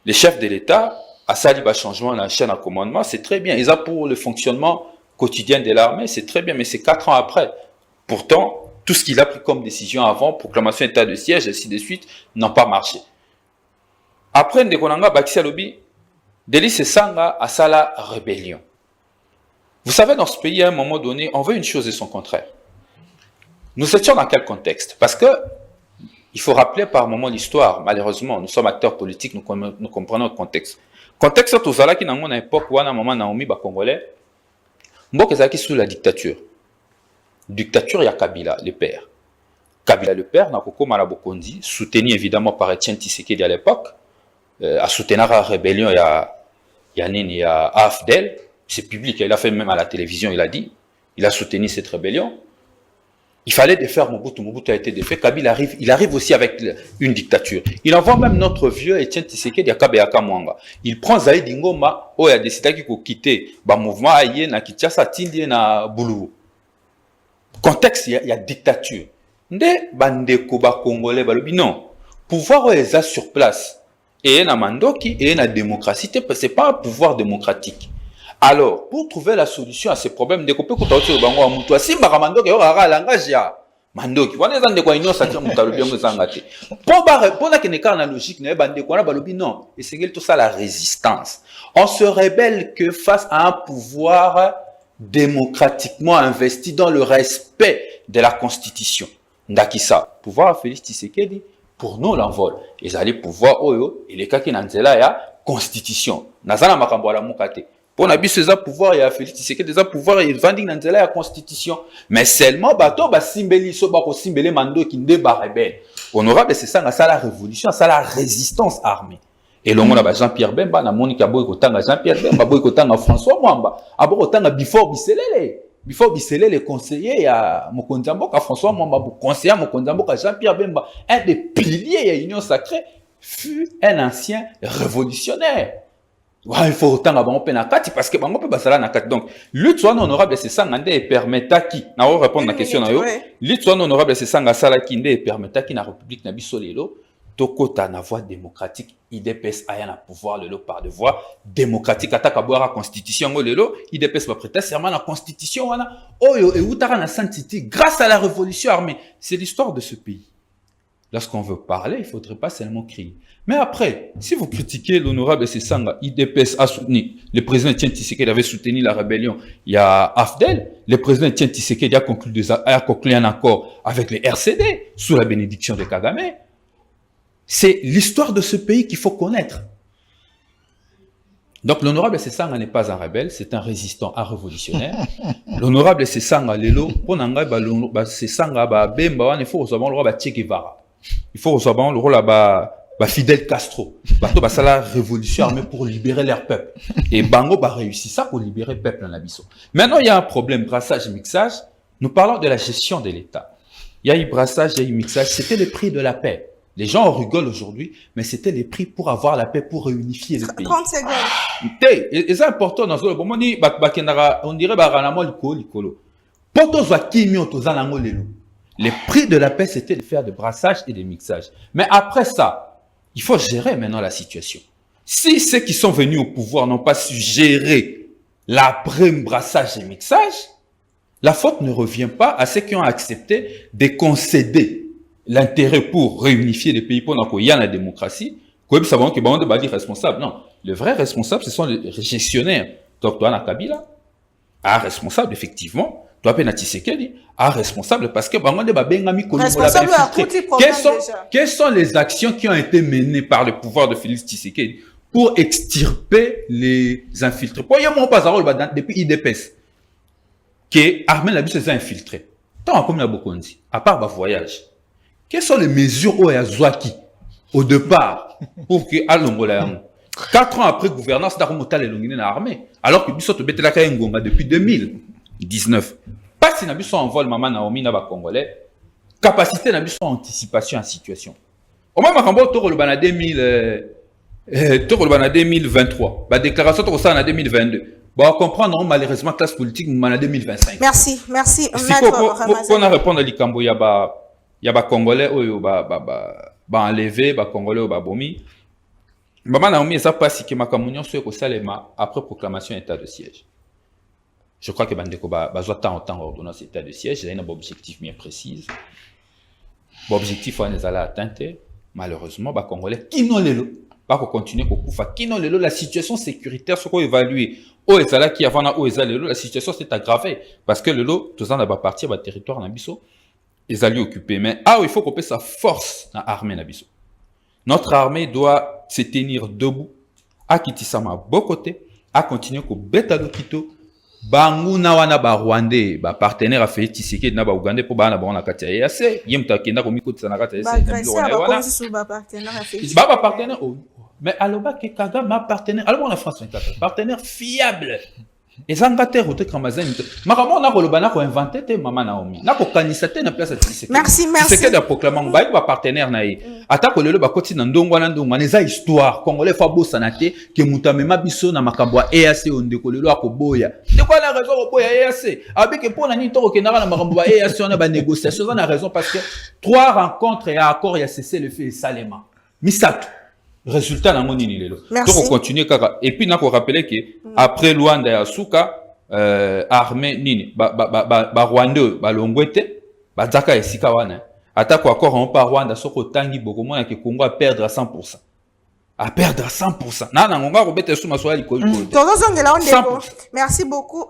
Les chefs de l'État, à Saliba changement dans la chaîne à commandement, c'est très bien. Ils ont pour le fonctionnement quotidien de l'armée, c'est très bien, mais c'est 4 ans après. Pourtant, tout ce qu'il a pris comme décision avant, proclamation état de siège, et ainsi de suite, n'ont pas marché. Après, Ndekonanga Bakisi Lobby, Délice Sanga à Sala rébellion. Vous savez, dans ce pays, à un moment donné, on veut une chose et son contraire. Nous étions dans quel contexte? Parce que il faut rappeler par moment l'histoire. Malheureusement, nous sommes acteurs politiques, nous comprenons le contexte. Contexte tout ça là qui dans mon époque où à un moment Naomi ba congolais, Mbok ezaki sous la dictature. Dictature il y a Kabila le père. Kabila le père n'a pas Malabokondi, soutenu évidemment par Etienne Tshisekedi à l'époque. À soutenir la rébellion, il y a AFDEL, c'est public, il a fait même à la télévision, il a dit, il a soutenu cette rébellion. Il fallait défaire Mobutu, Mobutu a été défait, Kabila il arrive aussi avec une dictature. Il envoie même notre vieux Etienne Tshisekedi à Kabeyaka Mwanga. Il prend Zaïd Ngoma, il a décidé qu'il faut quitter le mouvement Aïe, na Kinshasa, Tindi, na Boulou. Contexte, il y a dictature. Nde bandeko ba congolais balobi non. Pouvoir est sur place. Et na mandoki et na démocratie, c'est pas un pouvoir démocratique. Alors, pour trouver la solution à ces problèmes, de couper kouta otu bango amutu si mbaka mandoki yo kaka langage ya mandoki. Wana eza ndeko ino sa tient mutalo bien muzanga te. Pour na keneka na logique na bandeko na balobi non, et c'est tout ça la résistance. On se rebelle que face à un pouvoir démocratiquement investi dans le respect de la Constitution. Ndakisa, pouvoir Félix Tshisekedi, pour nous l'envol. Ils allaient pouvoir, et les cas qui n'ont pas la Constitution. Nazana makambo ala mukate. Pour n'abi ces pouvoir, il y a Félix Tshisekedi, des pouvoirs, il vending dans la Constitution. Mais seulement, bateau, simbeli, so bako simbele mando qui ne ba rebelle. Honorable, c'est ça, la révolution, ça la résistance armée. Et le monde a Jean-Pierre Bemba, na Monica Boy Kotanga, Jean-Pierre Bemba, Boy Kotanga, François Mwamba, Abo Kotanga, Before Bisselele, les conseillers à Mokonzamboka, François Mwamba, conseiller à Mokonzamboka, Jean-Pierre Bemba, un des piliers de l'Union sacrée, fut un ancien révolutionnaire. Il faut autant à Bango Penakati parce que Bango peut basala Nakati. Donc, lutte soit honorable, c'est ça, Nande et permettaki. Na on répondre à la question. Lutte soit honorable, c'est ça, Salaki, Nde et permettaki, na République Nabisolelo. Tokota na voie démocratique, IDPS a un pouvoir le par de voie démocratique attaque à boire la constitution lelo IDPS va prêter serment la constitution wana oyo et utara na santiti grâce à la révolution armée. C'est l'histoire de ce pays. Lorsqu'on veut parler, il ne faudrait pas seulement crier. Mais après, si vous critiquez l'honorable Sessanga, IDPS a soutenu, le président Etienne Tshisekedi avait soutenu la rébellion, il y a AFDEL, le président Etienne Tshisekedi a conclu un accord avec les RCD, sous la bénédiction de Kagame. C'est l'histoire de ce pays qu'il faut connaître. Donc l'honorable Sessanga n'est pas un rebelle, c'est un résistant, un révolutionnaire. L'honorable Sessanga, lelo, pour n'anga Sessanga, bemba, il faut recevoir le roi Che Guevara. Il faut recevoir le rôle Fidel Castro. Bato ça la révolution armée pour libérer leur peuple. Et Bango a réussi ça pour libérer le peuple en Abysso. Maintenant, il y a un problème, brassage et mixage. Nous parlons de la gestion de l'État. Il y a eu brassage, il y a eu mixage. C'était le prix de la paix. Les gens en rigolent aujourd'hui, mais c'était les prix pour avoir la paix, pour réunifier le pays. 30 secondes. Et c'est important dans ce moment. On dirait que les prix de la paix, c'était de faire des brassages et des mixages. Mais après ça, il faut gérer maintenant la situation. Si ceux qui sont venus au pouvoir n'ont pas su gérer l'après-brassage et mixage, la faute ne revient pas à ceux qui ont accepté de concéder l'intérêt pour réunifier les pays pendant qu'il y a la démocratie. Comme ça, on va dire responsable. Non, les vrais responsables, ce sont les gestionnaires. Donc, toi, Kabila, un responsable, effectivement. Toi, Tshisekedi, un responsable parce que responsable à tout type problème déjà. Quelles sont les actions qui ont été menées par le pouvoir de Félix Tshisekedi pour extirper les infiltrés? Pour y avoir pas depuis IDPS, que Armel Labi s'est infiltré. Tant comme il y a beaucoup dit, à part le voyage. Quelles sont les mesures au départ pour que Alongola 4 ans après gouvernance d'Armotal et Longine dans l'armée, alors que Bissot Betela Kayengonga depuis 2019. Pas si Nabiso envoie le maman Naomi Naba Congolais, capacité Nabiso anticipation en situation. Au moment où on a 2023, la déclaration de en 2022. Bon, on comprend malheureusement la classe politique en 2025. Merci. Si on a répondu à l'Ikambo, il y a des Congolais qui ont enlevé, des Congolais qui ont bomi. Maman Naomi, ça passe que ma communion soit au Salema après proclamation état de siège. Je crois que Bandeko va temps en temps ordonnance état de siège. Il y a un objectif bien précis. L'objectif on les a atteint. Malheureusement, les Congolais qui n'ont les lots, pas qu'on continue qu'on coupe, qui n'ont les lots, la situation sécuritaire sur quoi évaluer. Oh et ça là qui avant oh et ça les lots, la situation s'est aggravée parce que le lot, tout ça n'a pas parti, va territoire en Abysso. Ils allaient occuper. Mais il faut couper sa force dans l'armée Nabiso. Notre armée doit se tenir debout, à Kitisama, beau côté, à continuer qu'au bêta lokito, bangu na wana ba Rwandais, ba partenaire à Félix Tshisekedi na ba Ougandais pour ba na ba na kati ya EAC, yemta kenda ko miko tsana kati ya EAC. Ba partenaire, mais aloba ke Kagame ma partenaire, alors la France 24, partenaire fiable. Et ça n'a pas été Ramazan. Maman n'a pas inventé Maman Naomi. N'a pas candidaté na place à Tshisekedi. Merci. Tshisekedi a proclamé un partenaire naï. Attaque le ba koti na ndongo na ndongo. Neza histoire. Congolais fa bo sanate que mutamema biso na makabwa EAC ondeko lelo akoboya. C'est quoi la raison oboya EAC? Avec pour na ni to ke na makabwa EAC on a ba négociation. On a raison parce que 3 rencontres et accords y a cessé le fait Salema. Misato. Résultat dans mon lelo. Donc on continue kaka. Et puis n'a ko rappeler que après Luanda ya Suka armée nini ba Rwanda ba Longwete ba Zaka esika wana. Attaque encore en par Rwanda soko tangi boko mona ke Congo a perdre à 100%. À perdre à 100%. Nana ngonga robete suma soya likolo. Merci beaucoup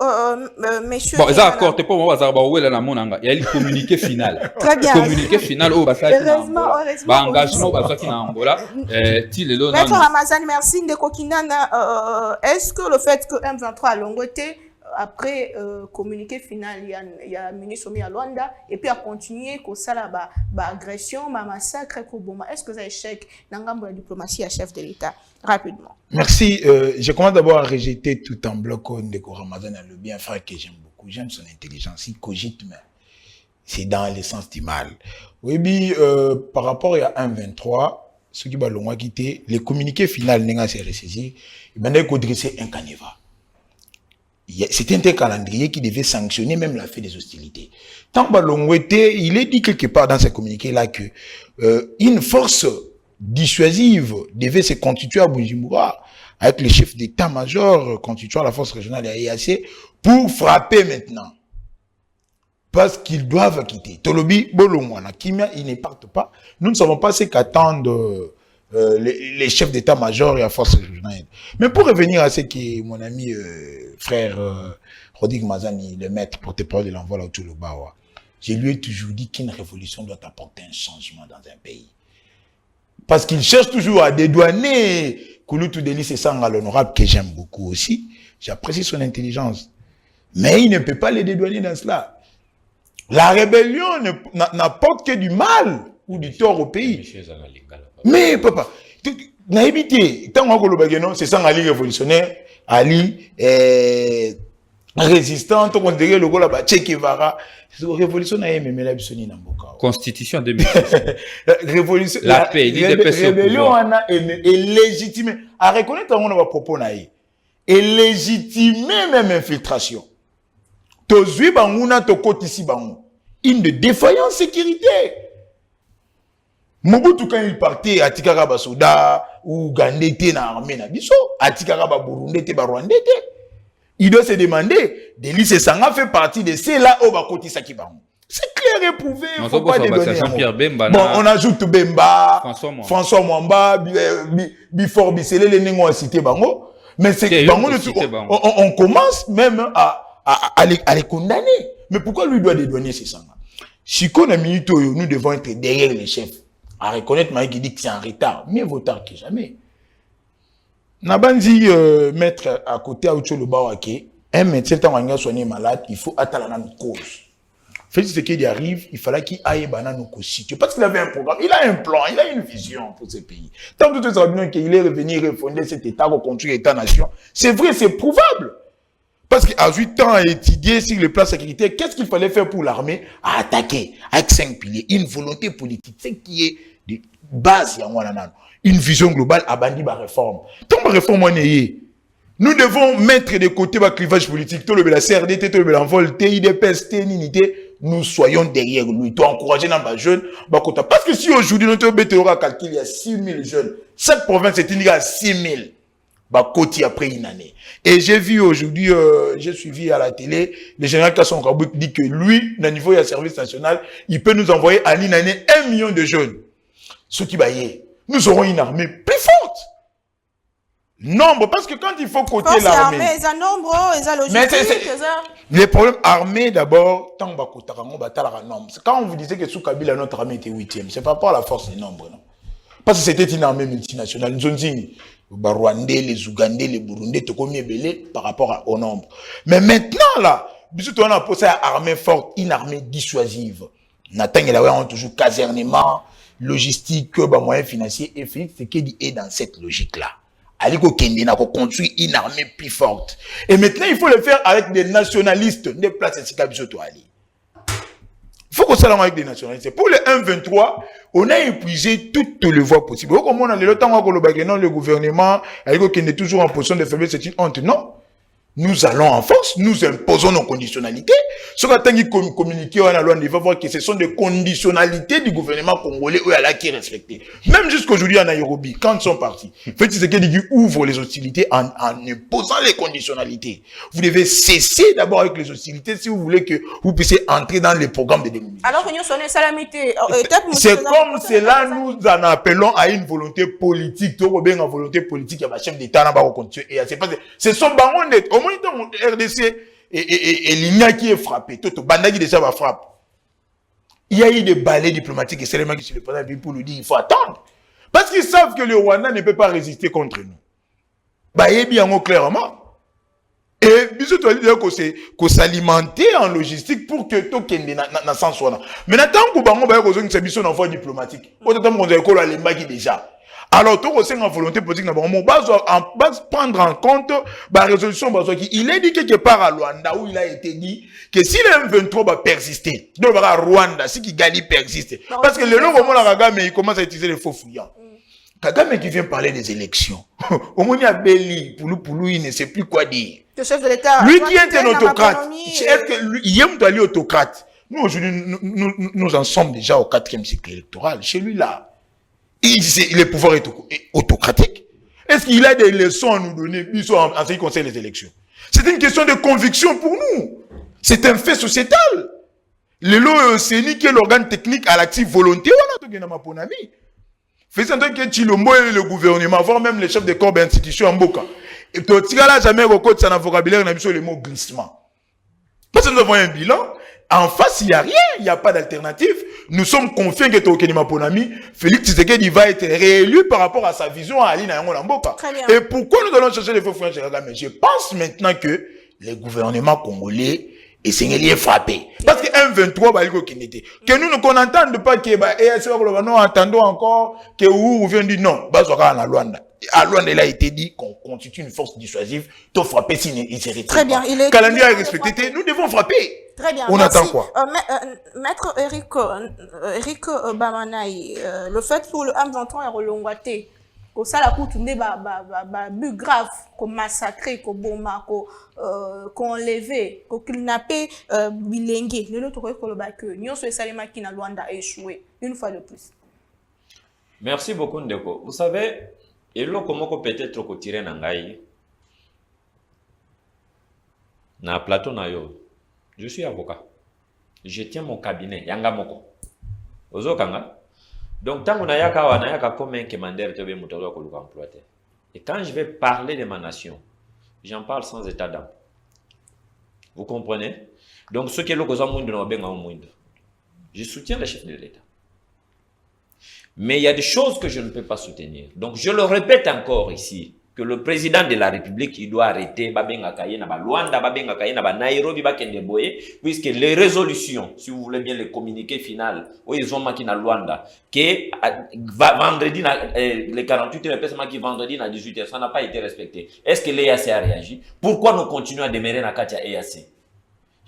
messieurs. Bon, ça accord t'es pas moi bazar ba wela na monanga. Il y a le communiqué final. Très bien. Communiqué final au basaki. Ba engagement basaki na Angola. Ti lelo na. Maître Ramazan, merci Ndeko Kinana. Est-ce que le fait que M23 a longoté après communiqué final il y a ministre Somi à Luanda et puis a continué que ça là agression massacre Koboma, est-ce que ça échec dans la diplomatie à chef de l'État rapidement? Merci. Je commence d'abord à rejeter tout en bloc Ndeko Ramazan, le bien frère que j'aime beaucoup. J'aime son intelligence, il cogite, mais c'est dans le sens du mal. Oui, puis par rapport à 1-23, ceux qui vont quitter, le communiqué final n'est pas ressaisi, il va dresser un canevas. C'était un calendrier qui devait sanctionner même la fin des hostilités. Tant Balongwete, il est dit quelque part dans ce communiqué-là que une force dissuasive devait se constituer à Bujumbura avec le chef d'état-major constituant la force régionale à EAC pour frapper maintenant. parce qu'ils doivent quitter. Tolobi, Bolongwana, Kimia, ils ne partent pas. Nous ne savons pas ce qu'attendent les chefs d'état-major et à force régionale. Mais pour revenir à ce que mon ami frère Rodrigue Mazani, le maître porte-parole de l'envoi là au Bawa, je lui ai toujours dit qu'une révolution doit apporter un changement dans un pays. Parce qu'il cherche toujours à dédouaner Kouloutou Delis et Sanga l'honorable, que j'aime beaucoup aussi. J'apprécie son intelligence. Mais il ne peut pas les dédouaner dans cela. La rébellion n'apporte que du mal ou du tort au pays. Mais papa, naïbité, tant que c'est ça Ali révolutionnaire, Ali résistant, tout on dirait le gars là-bas, Che Guevara, révolution n'a même la bisoni n'amboka. Constitution 2006. Révolution, la paix, rébellion est légitimée. À reconnaître on va propos naï, est légitimée même infiltration. Tozui banguna tokoti si bangu. Une de défaillance sécurité. Mobutu quand il partait à Tikara Basoda ou Gandete na armée na biso, à Tikara Burundi te Rwandete. Il doit se demander, Delis et Sanga fait partie de ceux-là au Bakoti Sakibangu. C'est clair et prouvé, il ne faut pas dédonner. Bon, on ajoute Bemba, François Mwamba, Bifor Bissele, les Nengo a cité Bango. Mais c'est Bango, on commence même à les condamner. Mais pourquoi lui doit dédouaner ces Sanga? Si on a mis nous devons être derrière les chefs. À reconnaître Maïki dit que c'est en retard. Mieux vaut tard que jamais. Nabandi mettre à côté à Ucholo Bawake, un médecin qui soigné malade, il faut attendre la cause. Fait ce qu'il arrive, il fallait qu'il aille banane au site. Parce qu'il avait un programme, il a un plan, il a une vision pour ce pays. Tant que tout ça bien qu'il est revenu refonder cet État, reconstruire l'État-nation, c'est vrai, c'est prouvable. Parce qu'à 8 ans à étudier sur le plan sécuritaire, qu'est-ce qu'il fallait faire pour l'armée? À attaquer avec 5 piliers, une volonté politique, ce qui est de base, une vision globale à bandi ba réforme. Tant que réforme on est, nous devons mettre de côté le clivage politique, tout le la CRDT, tout le l'envol, TIDPS, TNINité, nous soyons derrière lui. Tu encourager les jeunes, parce que si aujourd'hui notre BT aura calculé, il y a 6 000 jeunes, cette province est une à 6 000. Côté après une année. Et j'ai vu aujourd'hui, j'ai suivi à la télé, le général Kasson Kabouk dit que lui, au niveau du service national, il peut nous envoyer en une année 1 million de jeunes. Ce qui va y est, nous aurons une armée plus forte. Nombre, parce que quand il faut côté l'armée. Ils ont nombre, ils ont logistique, les problèmes armés d'abord, tant que quand on vous disait que sous Kabila, notre armée était 8e, c'est pas par la force des nombres, non. Parce que c'était une armée multinationale. Nous les Rwandais, les Ougandais, les Burundais, tout comme belé par rapport au nombre. Mais maintenant, là, on a posé une armée forte, une armée dissuasive. Nathan et là, on toujours casernement, logistique, moyens financiers, et Félix Tshisekedi est dans cette logique-là. Aliko Kende n'a construit une armée plus forte. Et maintenant, il faut le faire avec des nationalistes, des places de Sikabisoto Ali. Il faut qu'on s'allie avec des nationalistes. Pour le 1-23, on a épuisé toutes les voies possibles. Comme on a le temps où le gouvernement, qui est toujours en position de faiblesse, c'est une honte. Non. Nous allons en force, nous imposons nos conditionnalités. Ce qu'on a communiqué, on va voir que ce sont des conditionnalités du gouvernement congolais qui est respecté. Même jusqu'aujourd'hui en Nairobi, quand ils sont partis, fait c'est qu'ils ouvrent les hostilités en imposant les conditionnalités. Vous devez cesser d'abord avec les hostilités si vous voulez que vous puissiez entrer dans les programmes de démobilisation. Alors que nous sommes salamité. C'est comme cela, nous en appelons à une volonté politique. Tout bien en volonté politique, il y a un chef d'État qui va continuer. Ce sont baronnettes. Au moins, RDC et l'INA qui est frappé. Tout Bandagi déjà va frapper. Il y a eu des balais diplomatiques et c'est les mecs qui se le prennent pour nous dire il faut attendre. Parce qu'ils savent que le Rwanda ne peut pas résister contre nous. Bah, il bien clairement. Et bisous toi dire qu'on s'alimenter en logistique pour que tout kende na sens soit. Mais tant que bango ba ko zongi biso na voie diplomatique. Autant qu'on école à l'embaki déjà. Alors, tout aussi en volonté politique, on va prendre en compte la résolution. Il est dit quelque part à Rwanda où il a été dit que si le M23 va persister, donc à Rwanda, si Kigali persiste, parce que le long moment la Kagame il commence à utiliser les faux fouillants. Kagame qui vient parler des élections. Au moins il y a Belli, Poulou, il ne sait plus quoi dire. Le chef de l'État. Lui qui est un autocrate. Est-ce que lui, il aime aller autocrate? Nous aujourd'hui, nous en sommes déjà au 4e cycle électoral. Chez lui là. Les pouvoirs autocratiques. Est-ce qu'il a des leçons à nous donner en ce qui concerne les élections? C'est une question de conviction pour nous. C'est un fait sociétal. Le lot c'est ni que l'organe technique à l'active volonté on a tout ma ponami. Faisant que Chilombo et le gouvernement, voire même les chefs de corps d'institution en Boka. Et tu là jamais recote ça dans le vocabulaire, on a mis le mot glissement. Parce que nous avons un bilan. En face, il n'y a rien, il n'y a pas d'alternative. Nous sommes confiants que Tokenima Ponami, Félix Tshisekedi va être réélu par rapport à sa vision à Alina Yango Lamboka. Et pourquoi nous allons chercher les faux frères Gérard? Je pense maintenant que les gouvernements congolais et c'est frappé. Parce que M23 va être que nous ne entendons pas que nous entendons encore que ou vient dire non, Bazouaka à Luanda. À Luanda, il a été dit qu'on constitue une force dissuasive, tout frapper s'il se retire. Très bien, il est. Calendrier est respecté, nous devons frapper. Très bien. On merci. attend quoi? Maître Eric Bamanaï, le fait pour le M23 est relongaté. Ko ça la coûte but grave, ko massacrer, ko bomba, ko enlever, ko kidnapper bilingue. Le autre ko le bac que Nyon Salema qui na Luanda a échoué une fois de plus. Merci beaucoup Ndeko. Vous savez, et là comment peut-être ko tirer nangai na plateau na yo. Je suis avocat. Je tiens mon cabinet yanga moko. Ozo kanga. Donc, tant qu'on a yaka comme un commander te be mutalo ko employé. Et quand je vais parler de ma nation, j'en parle sans état d'âme. Vous comprenez? Donc, ce qui est le cause je soutiens le chef de l'État. Mais il y a des choses que je ne peux pas soutenir. Donc, je le répète encore ici, que le président de la République, il doit arrêter Babenga Kaye na Luanda, Babenga Kaye na Nairobi, Bakende Boye, puisque les résolutions, si vous voulez bien les communiqués final, où ils ont marqué na Luanda, que vendredi, les 48 heures, qui vendredi à 18h, ça n'a pas été respecté. Est-ce que l'EAC a réagi? Pourquoi nous continuons à demeurer dans Katia EAC?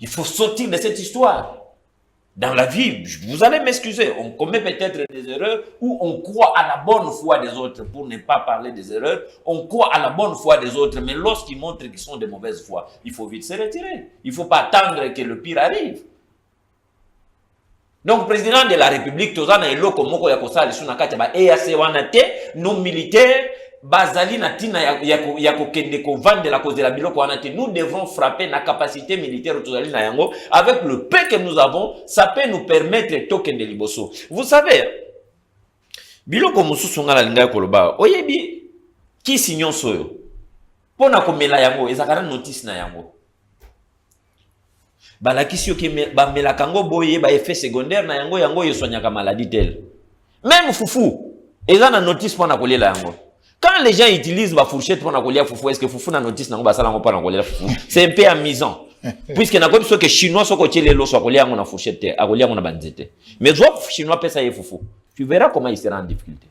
Il faut sortir de cette histoire. Dans la vie, vous allez m'excuser, on commet peut-être des erreurs ou on croit à la bonne foi des autres, pour ne pas parler des erreurs, on croit à la bonne foi des autres, mais lorsqu'ils montrent qu'ils sont de mauvaise foi, il faut vite se retirer. Il ne faut pas attendre que le pire arrive. Donc, président de la République, Tozana et Loko Moko Yakosa, nos militaires, Bazali Natina Yako Kendeko Van de la cause de la Biloko Anate, nous devrons frapper la capacité militaire Tozali Nayango. Avec le peu que nous avons, ça peut nous permettre de token de Liboso. Vous savez, Biloko Moussou Songa la Linga Koloba, Oyebi, qui signon soyo? Pona komela yango, ezakana notice na yango. Balakisio ke bamela kango boye ba effet secondaire na yango yango yesonyaka maladie tel. Même foufou, ezana notice pona kolela yango. Quand les gens utilisent la fourchette pour la foufou, est-ce que foufou na notice na ngobasala ngo para ngolia foufou? C'est un peu amusant. Puisque na kobiso que chinois soko tiele lo so kolia ngo na fourchette, akolia ngo na banzete. Mais zo chinois pesa ye foufou. Tu verras comment il sera en difficulté.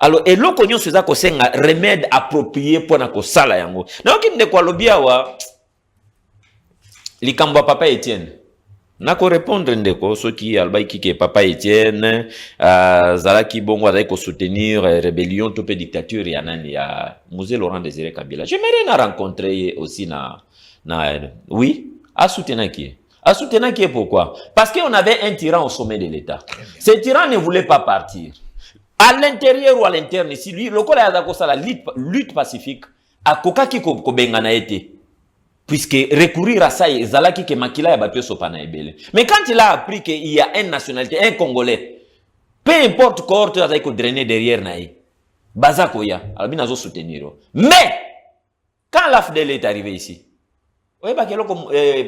Alors et lo konyo seza ko senga remède approprié pour na ko sala yango. Na okinde kwa lobia wa likambo papa Etienne. Nako répondre ndeko soki albaiki ke papa Etienne zalaki bongo azali ko soutenir rébellion tope dictature ya nani ya Mzee Laurent Désiré Kabila. J'aimerais na rencontrer aussi oui, à soutenir qui? À soutenir qui pourquoi? Parce qu'on avait un tyran au sommet de l'État. Ce tyran ne voulait pas partir. À l'intérieur ou à l'interne ici, lui le kola ya ko la lutte pacifique a kokaki ko bengana été. Puisque recourir à ça, Zalaki ke makila ya bapio sopana ebele. Mais quand il a appris qu'il y a une nationalité, un Congolais, peu importe quoi, tu as drainer derrière naï. Bazako ya, alors bien soutenir. Mais quand l'AFDEL est arrivé ici, oui,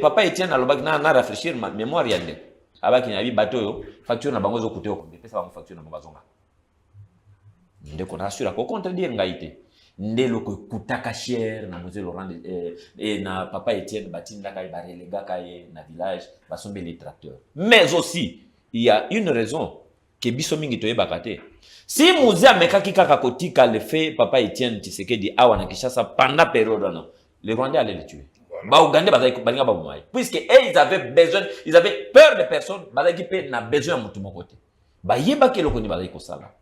papa Etienne alobaki na réfléchir ma mémoire yande. Abaki na bi bateau yo, facture na bango zo coûter ko, pesa bango facture na bazonga. Ndeko na assure ko contredire ngaité. Ndelo ko kutaka cher na Mzee Laurent et na papa Etienne batinda kay barelega kay na village basombe les tracteurs. Mais aussi il y a une raison que biso mingi toyebaka te. Si Mzee amekaki kaka kotika le fait papa Etienne Tshisekedi awa na Kinshasa pendant période là, les Rwandais allaient le tuer. Ba Ougandais bazaki balinga ba bomai. Puisque ils avaient besoin, ils avaient peur de personne, bazaki pe na besoin mutu mokote. Ba yebaki lokoni bazaki ko sala.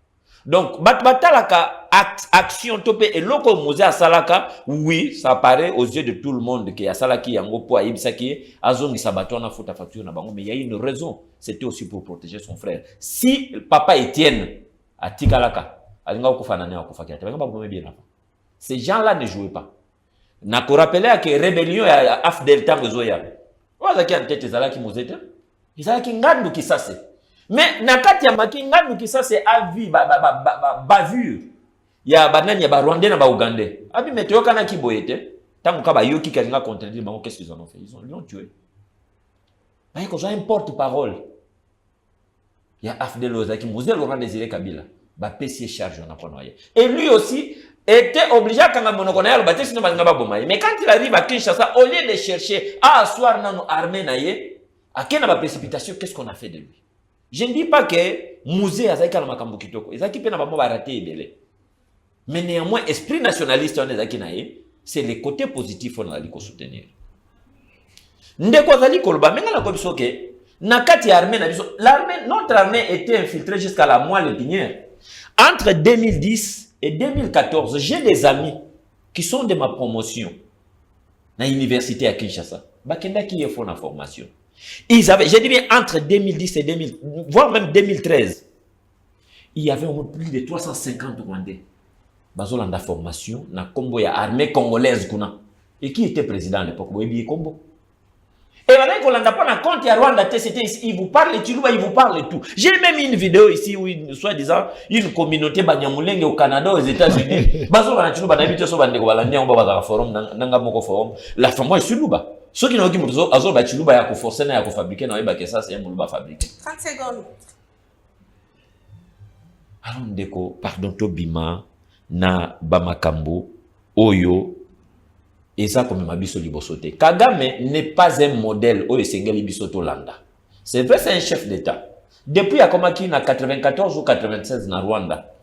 Donc, batalaka action topé et loko Mzee asalaka, oui, ça paraît aux yeux de tout le monde que asalaki yango po aibisaki azongi sabato na futa facture na bango, mais il y a une raison, c'était aussi pour protéger son frère. Si papa Etienne atikalaka, alinga okufana ne okufaki ata, ba bombe bien. Ces gens-là ne jouaient pas. Na ko rappeler que rébellion ya AFDEL tango zoya. Wazaki en tête zalaki Mzee. ezalaki ngandu kisase. Mais nakati ya maki ngandu kisase avi bavure ya banani ya Rwandais na Ougandais. Abi meteo kana kiboyete tangu ka bayoki kalinga contredire bango, qu'est-ce qu'ils en ont fait? Ils l'ont tué. Bah ko ça importe parole. Il y a Afdel Ozaki Mouzel Laurent Désiré Kabila. Bah PC charge on apprend rien. Et lui aussi était obligé à kanga monokona ya baté sinon balinga baboma. Mais quand il arrive à Kinshasa, au lieu de chercher à asseoir nano armée naie, à quelle précipitation, qu'est-ce qu'on a fait de lui? Je ne dis pas que Mouzé Azaki na makambo kitoko. Ezaki pe na bamo baraté ebele. Mais néanmoins, esprit nationaliste on ezaki naie, c'est les côtés positifs on a dit qu'on soutenir. Ndeko azali koloba menga na kobiso ke nakati armée na biso, l'armée, notre armée était infiltrée jusqu'à la moelle épinière. Entre 2010 et 2014, j'ai des amis qui sont de ma promotion dans l'université à Kinshasa. Bakenda qui est font la formation. Ils avaient, j'ai dit bien entre 2010 et 2000, voire même 2013, il y avait au moins plus de 350 Rwandais. Bazolanda formation, na combo ya armée congolaise kuna. Et qui était président à l'époque? Boyebi Kombo. Et maintenant qu'on n'a pas un compte à Rwanda, il vous parle Chiluba, il vous parle tout. J'ai même une vidéo ici où, soi-disant, une communauté Banyamulenge au Canada, aux États-Unis. Bazo na Chiluba n'habite sur Bande Gobalania, on va dans forum, nanga moko forum. La femme est Chiluba. Ceux qui n'ont pas besoin, Azo ba Chiluba ya ko forcer na ya ko fabriquer na ba que ça c'est un Muluba fabriqué. 30 secondes. Alors ndeko, pardon to bima na bamakambo oyo. Et ça, comme Mabiso Libosote. Kagame n'est pas un modèle au Sengeli Bisoto Landa. C'est vrai, c'est un chef d'État. Depuis Akomaki, na 94 ou 96 na Rwanda,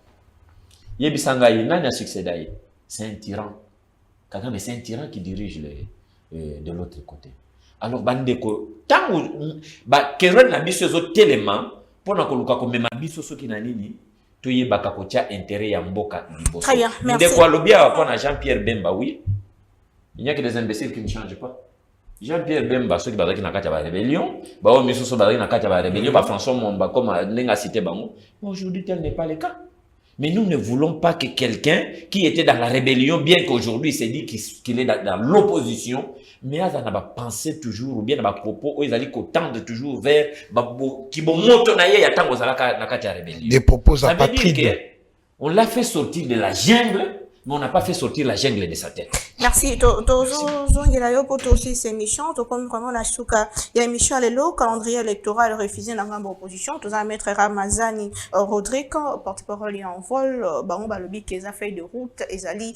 Yebisanga n'a succédé. C'est un tyran. Kagame, c'est un tyran qui dirige de l'autre côté. Alors, Bandeko, tant que Keren na biso zo tellement, pour na koluka comme Mabiso Soki na nini, toye bakakotia intérêt ya mboka Liboso. Très bien, merci. Ndeko alobia pour na Jean-Pierre Bemba, oui. Il n'y a que des imbéciles qui ne changent pas. Jean-Pierre Bemba, ceux qui ont na kati ya rébellion, bah Misoso bazaki na kati ya rébellion, bah François Momba comme Nenga cité bango. Aujourd'hui tel n'est pas le cas. Mais nous ne voulons pas que quelqu'un qui était dans la rébellion, bien qu'aujourd'hui il s'est dit qu'il est dans l'opposition, mais il a pensé toujours ou bien dans propos où ils allaient tendre toujours vers qui bon moto na ye ya tango zalaka na kati ya rébellion. Des propos Ça veut apatrides. dire que on l'a fait sortir de la jungle, mais on n'a pas fait sortir la jungle de sa tête. Merci. Zongelayo pour aussi ces missions. Comme vraiment la souka, il y a une mission à l'élo, calendrier électoral refusé dans la opposition. Tout ça, maître Ramazani Rodrigue, porte-parole et en vol, baron balobi qui a fait de route, ezali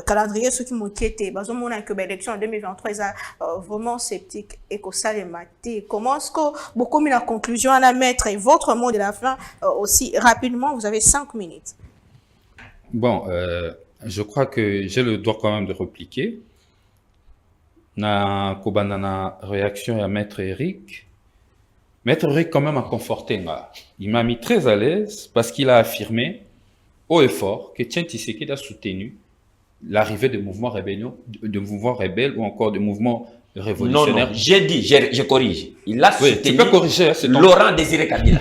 calendrier ceux qui m'ont quitté. Bazo mona que l'élection en 2023 ils a vraiment sceptique et que ça les maté. Comment est-ce que beaucoup mis la conclusion à la mettre et votre mot de la fin aussi rapidement, vous avez 5 minutes. Bon, je crois que j'ai le droit quand même de répliquer. Na kobanana réaction à Maître Eric. Maître Eric quand même a conforté. Il m'a mis très à l'aise parce qu'il a affirmé haut et fort que Tien Tshisekedi a soutenu l'arrivée de mouvements rebelles ou encore de mouvements révolutionnaires. Non, j'ai dit, je corrige. Il a soutenu tu peux corriger, c'est ton... Laurent Désiré Kabila.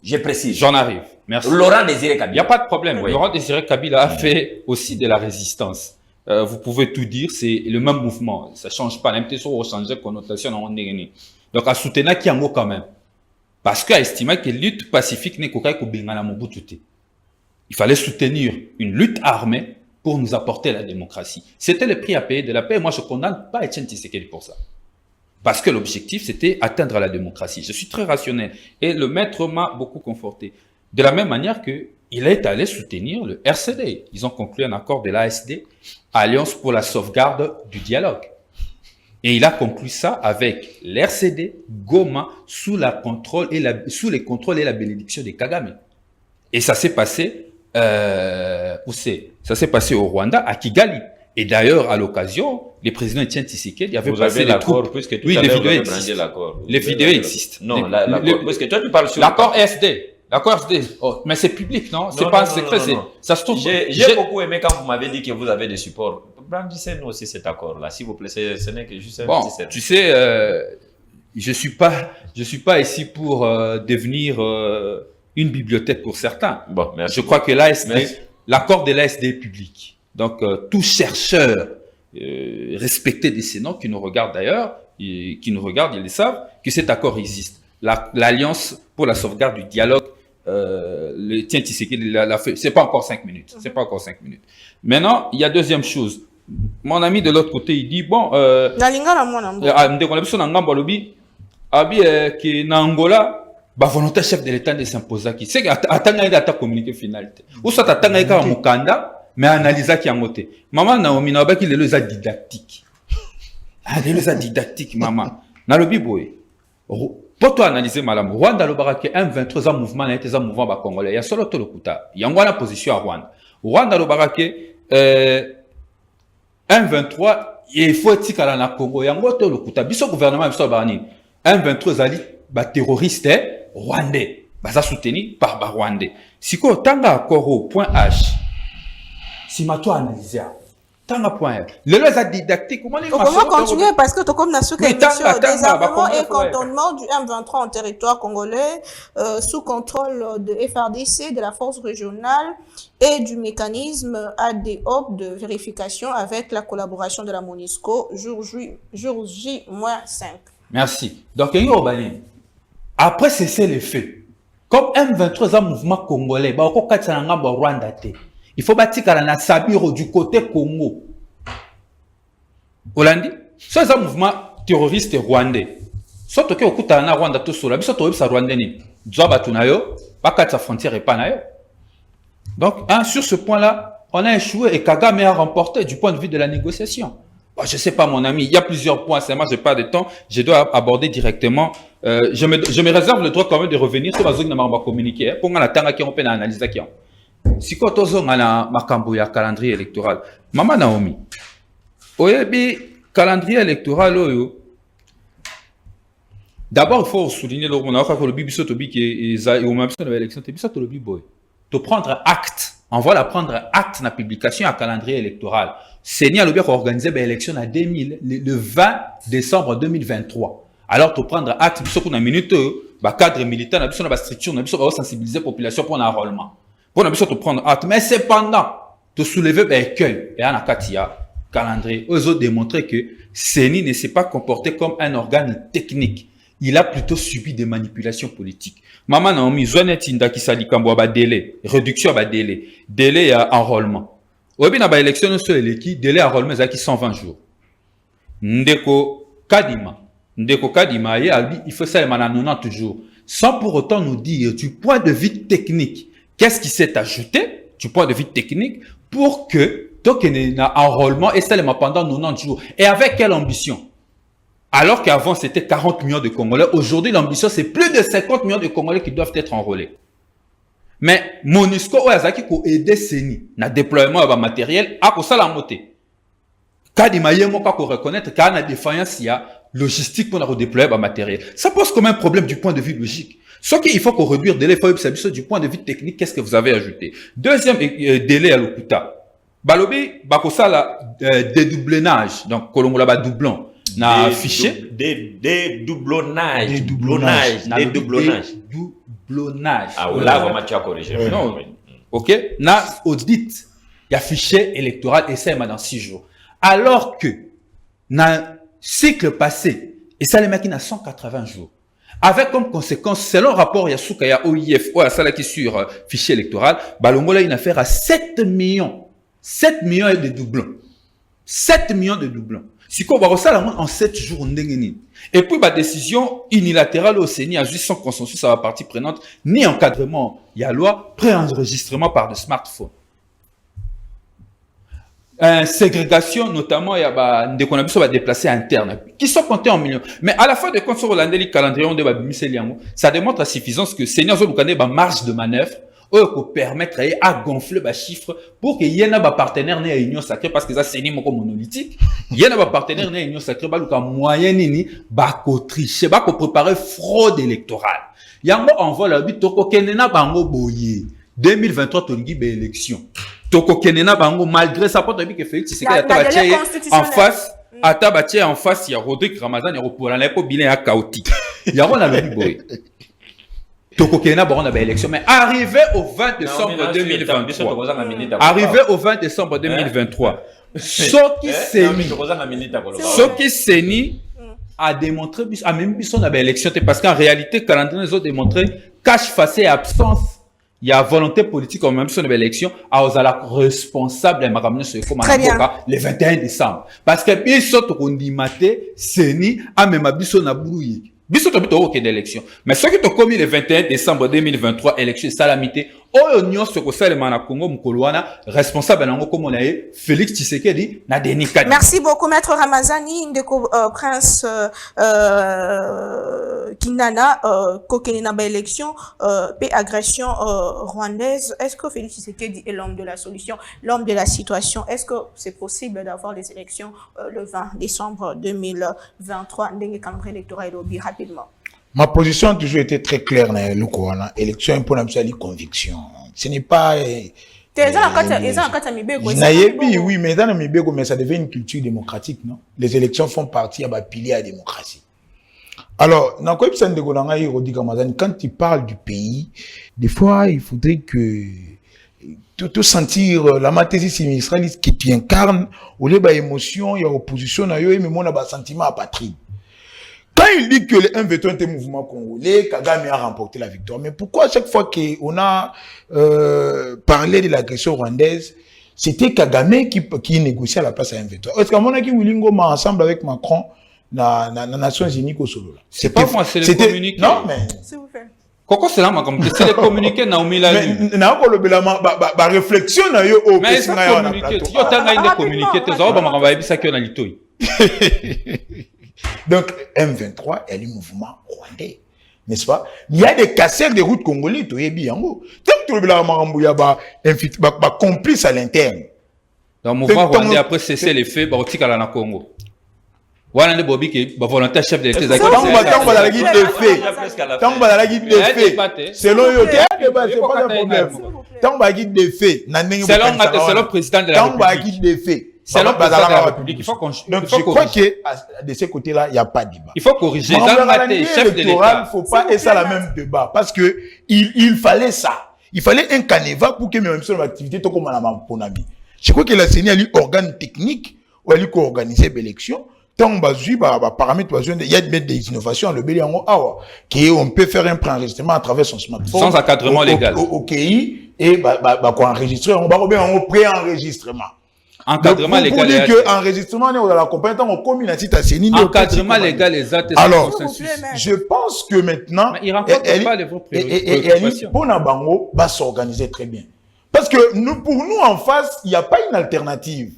Je précise. J'en arrive. Merci. Laurent Désiré Kabila. Il n'y a pas de problème. Oui. Laurent Désiré Kabila a fait aussi de la résistance. Vous pouvez tout dire, c'est le même mouvement. Ça ne change pas. L'impression de changer connotation dans le donc, à soutenir qui a mot quand même. Parce qu'à estimer que lutte pacifique n'est qu'au cas où il fallait soutenir une lutte armée pour nous apporter la démocratie. C'était le prix à payer de la paix. Moi, je ne condamne pas Etienne Tshisekedi pour ça. Parce que l'objectif, c'était atteindre la démocratie. Je suis très rationnel. Et le maître m'a beaucoup conforté. De la même manière qu'il est allé soutenir le RCD. Ils ont conclu un accord de l'ASD, Alliance pour la sauvegarde du dialogue. Et il a conclu ça avec l'RCD, Goma, sous les contrôles et la bénédiction de Kagame. Et ça s'est passé, ça s'est passé au Rwanda, à Kigali. Et d'ailleurs, à l'occasion, le président Etienne Tshisekedi avait passé les troupes. Puisque tout oui, à les l'heure, vidéos vous avez existent. brandi l'accord. Les vidéos existent. Non, l'accord. Parce que toi, tu parles sur l'accord SD. L'accord SD. Oh, mais c'est public, non? C'est pas un secret. Ça se trouve. J'ai beaucoup aimé quand vous m'avez dit que vous avez des supports. Brandissez-nous aussi cet accord-là, s'il vous plaît. Ce n'est que juste un petit service. Tu sais, je suis pas ici pour devenir une bibliothèque pour certains. Bon, merci. Je crois que l'accord de l'ASD est public. Donc, tout chercheur respecté de ces noms qui nous regarde d'ailleurs qui nous regardent, ils le savent, que cet accord existe. L'Alliance pour la sauvegarde du dialogue, le Tien Tshisekedi l'a fait. C'est pas encore 5 minutes. C'est pas encore 5 minutes. Maintenant, il y a deuxième chose. Mon ami de l'autre côté, il dit, bon, que na Angola, volontaire chef de l'État de s'imposer qui c'est attendre data communiqué final ou soit attendre ka mukanda mais analyser qui en côté maman Naomi na baki lelo za didactique lelo za didactique maman na lobi boy pour toi analyser madame Rwanda lo baraka M23 za mouvement na été za mouvement ba congolais ya solo to lokuta yango na position à Rwanda lo baraka M23 il faut tikala na Congo yango to lokuta biso gouvernement biso ba nini M23 zali ba terroriste rwandais, baza soutenu par ba rwandais. Si ko tanga accord au point H, si ma toi analyser, tanga point H. Le les a didactique, comment continuer parce que comme nation désarmement et cantonnement du M23 en territoire congolais sous contrôle de FRDC, de la force régionale et du mécanisme ADOP de vérification avec la collaboration de la MONUSCO jour J-5. Merci. Donc, après cesser les faits, comme M23 un mouvement congolais, il faut bâtir la Sabiro du côté Congo. Hollandi, c'est un mouvement terroriste rwandais. Surtout que au Kutana Rwanda tout seul, biso to rwandais ni. Dzoba tunayo, bakata frontière et panayo. Donc, sur ce point-là, on a échoué et Kagame a remporté du point de vue de la négociation. Je sais pas, mon ami, il y a plusieurs points, c'est moi, j'ai pas de temps, je dois aborder directement. Je me réserve le droit quand même de revenir sur la zone de ma communiqué, pour qu'on attende qu'on peut analyser qui. Si quand on a ma camboya calendrier électoral, Maman Naomi, oyebi calendrier électoral, d'abord, il faut souligner le on a fait le bibiso tobi qui est au même temps de l'élection, bibiso to le biboy. De prendre acte, on va la prendre acte na publication à calendrier électoral. Seigneur le bien organisé l'élection à 2000 le 20 décembre 2023. Alors pour prendre acte biso kuna minute ba cadre militaire na biso na ba structure na biso ba sensibiliser population pour l'enrôlement. Pour na biso to prendre acte mais cependant te soulever écueil et en katia calendrier aux autres démontrer que CENI ne s'est pas comporté comme un organe technique. Il a plutôt subi des manipulations politiques. Maman Naomi Zonet Inda qui sali kambo ba délai, réduction ba délai à enrôlement. Obi na ba élection sur l'équipe délai enrôlement zaki 120 jours. Ndeko Kadima il faut ça maintenant 90 jours sans pour autant nous dire du point de vue technique qu'est-ce qui s'est ajouté du point de vue technique pour que token na enrôlement et seulement pendant 90 jours et avec quelle ambition? Alors qu'avant, c'était 40 millions de Congolais. Aujourd'hui, l'ambition, c'est plus de 50 millions de Congolais qui doivent être enrôlés. Mais MONUSCO, Oyazaki, pour aider CENI, dans le déploiement de matériel, a pour ça la montée. Kadima Yemo, pour reconnaître qu'il y a une défaillance, il y a logistique pour redéployer le matériel. Ça pose comme un problème du point de vue logique. Sauf qu'il faut qu'on réduise le délai, du point de vue technique, qu'est-ce que vous avez ajouté? Deuxième délai à l'Okuta. Balobi, Bakosa, la dédoublonnage. Donc, Kolongola, ba doublon. Na fichier dédoublonnage. Ah là vraiment tu as corrigé. Non. OK, na audit il y a fichier électoral et ça dans 6 jours. Alors que na cycle passé et ça les machines à 180 jours. Avec comme conséquence selon rapport Yasuka ya OIF ou à ça qui sur fichier électoral, Balongola une affaire à 7 millions et de doublons. 7 millions de doublons. Si on va ça en 7 jours, et puis la décision unilatérale au CENI a juste sans consensus à la partie prenante, ni encadrement, il y a loi, pré-enregistrement par des smartphones. Ségrégation, notamment, il y a des qu'on a vu sur les déplacés internes, qui sont comptés en millions. Mais à la fin de compte, sur le calendrier, ça démontre la suffisance que CENI a une marge de manœuvre pour permettre à gonfler les chiffres pour qu'il y ait un partenaire né à l'Union sacrée parce que ça c'est ni monolithique. Il y a un partenaire né à l'Union sacrée parce qu'il moyen ni tricher, préparer fraude électorale. Il y a un envoi la but toko kenena bango boye 2023 tongi be élection. Toko kenena bango malgré ça porte que Félix Tshisekedi atabatie en face atabatie en face il y a Rodrigue Ramazan et pour la pour bilan chaotique. Il y a on a le boye. Mais arrivé au 20 décembre 2023, ce qui s'est a démontré, a même mis son élection, parce qu'en réalité, calendrier nous a démontré cache face et absence. Il y a volonté politique en même son élection, à la responsable de Maramne sur le 21 décembre. Parce que bien sûr, on dit maté, c'est ni à même abisso na brouillé. Biso to bito aucune élection. Mais ce qui est commis le 21 décembre 2023, élection salamité, au union ce que fait le mana Congo Mkolwana, responsable nango comme on a eu, Félix Tshisekedi, na Denis Kadi. Merci beaucoup, Maître Ramazani, Ndeko Prince Kinana, Kokeni na ba élection, paix agression rwandaise. Est-ce que Félix Tshisekedi est l'homme de la solution, l'homme de la situation? Est-ce que c'est possible d'avoir les élections le 20 décembre 2023, ndenge calendrier électoral et rapidement? Ma position a toujours été très claire dans l'élection pour la conviction. Ce n'est pas... oui, mais dans Mibego, mais ça devient une culture démocratique, non? Les élections font partie à pilier à la démocratie. Alors, quand tu parles du pays, des fois, il faudrait que tout sentir la mathésie sinistraliste que tu incarnes, au lieu d'émotion, il y a opposition, il y a un sentiment apatride. Quand il dit que le M23 était mouvement congolais, Kagame a remporté la victoire. Mais pourquoi chaque fois qu'on a parlé de l'agression rwandaise, c'était Kagame qui négociait à la place à M23? Est-ce qu'à mon avis, Willingo m'a ensemble avec Macron dans les Nations Unies au solo? C'est pas moi, c'est les communiqués. Non, mais... S'il vous plaît. Pourquoi c'est là, c'est les communiqués Naomi l'a lu. Mais la réflexion na yo au mais c'est communiqué. Yo tanga inde communiqué, tu sais, on va ça que na litoi. Donc, M23 est le mouvement rwandais. N'est-ce pas? Il y a des casseurs de routes congolais, tu es bien. Tant que tu as complice à l'interne. Dans le mouvement rwandais, après cesser les faits, il y a le Congo. Voilà le Bobby qui est volontaire chef de l'État. Tant que tu as la guide des faits. Tant que tu as la guide des faits. Selon yo, c'est pas un problème. Tant que tu as la guide des faits. Selon le président de la République. Tant que tu as la guide des faits. C'est le président de la République. Il faut qu'on. Donc, je crois que de ce côté-là, il n'y a pas de débat. Il faut corriger. Dans le chef de l'État, il ne faut pas être ça la même débat. Parce que il fallait ça. Il fallait un canevas pour que même sur l'activité, tout comme on a dit. Je crois que la CENI a eu organe technique, ou a eu organiser l'élection. Tant que paramètres, il y a des innovations, le bélier en haut, qu'on peut faire un préenregistrement à travers son smartphone. Sans encadrement légal. Au KI, et enregistrer, on va bien en pré-enregistrement. Encadrement légal. Pour dire que enregistrement on a la compagnie on commune à CENI. Encadrement légal les actes. Alors, je pense que maintenant il rencontre pas les vos préoccupations. Pour Nabango va s'organiser très bien. Parce que pour nous en face, il n'y a pas une alternative.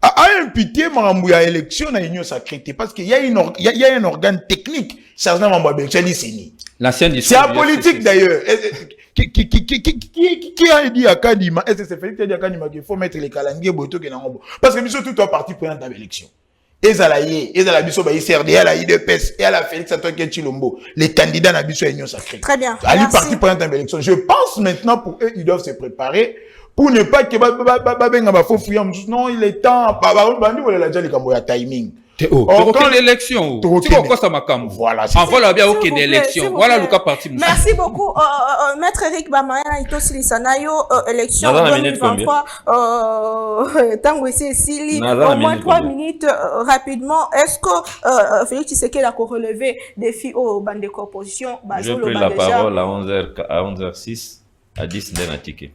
À imputer Marambouya élection à l'Union sacrée, parce qu'il y a un organe technique, c'est la politique d'ailleurs. Qui a dit à Kadima, est-ce que c'est Félix qui a dit à Kadima qu'il faut mettre les calendriers parce que nous sommes tous partis prenant à l'élection. Et la biso ba ICRD, la IDPS, et la Félix Antoine Chilombo, les candidats à biso Union sacrée. Très bien. Ali parti prenant à l'élection. Je pense maintenant pour eux, ils doivent se préparer pour ne pas que non, il est temps, timing. Aucune élection. Voilà. Envoie bien aucune élection. Voilà le cas parti. Merci beaucoup, Maître Eric Bamaya, Itosi Sanayo, élection 2023. Tango ici, Sili, au moins 3 minutes rapidement. Est-ce que Félix Tshisekedi a relevé défi au bandes de opposition? Je prends la parole à 11h06 à 10 Ndenatike.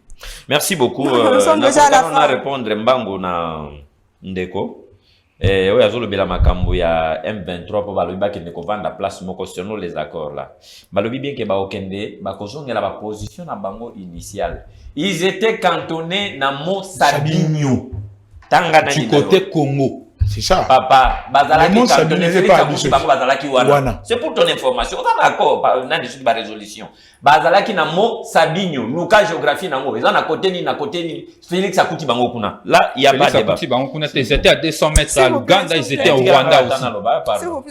Merci beaucoup. Nous sommes déjà à la fin. On a répondre Mbango na Ndeko. Oui, azolo bela makambo ya M23 pour balobi ba kende ko vanda place moko selon les accords là. Balobi bien que ba okende ba kozongela ba position na bango initiale. Ils étaient cantonnés na Mont Sabinho. Tanga na du côté Congo. C'est ça. Papa, bazalaki cantonné pas bazalaki wana. C'est pour ton information. On est d'accord na dessus ba résolution. Bazalaki na Mont Sabinho, Luka géographie nango. Ils na côté ni Félix Akuti bango kuna. Là, il y a pas de débat. Félix Akuti bango kuna, ils étaient à 200 mètres à Luganda, ils étaient au Rwanda aussi.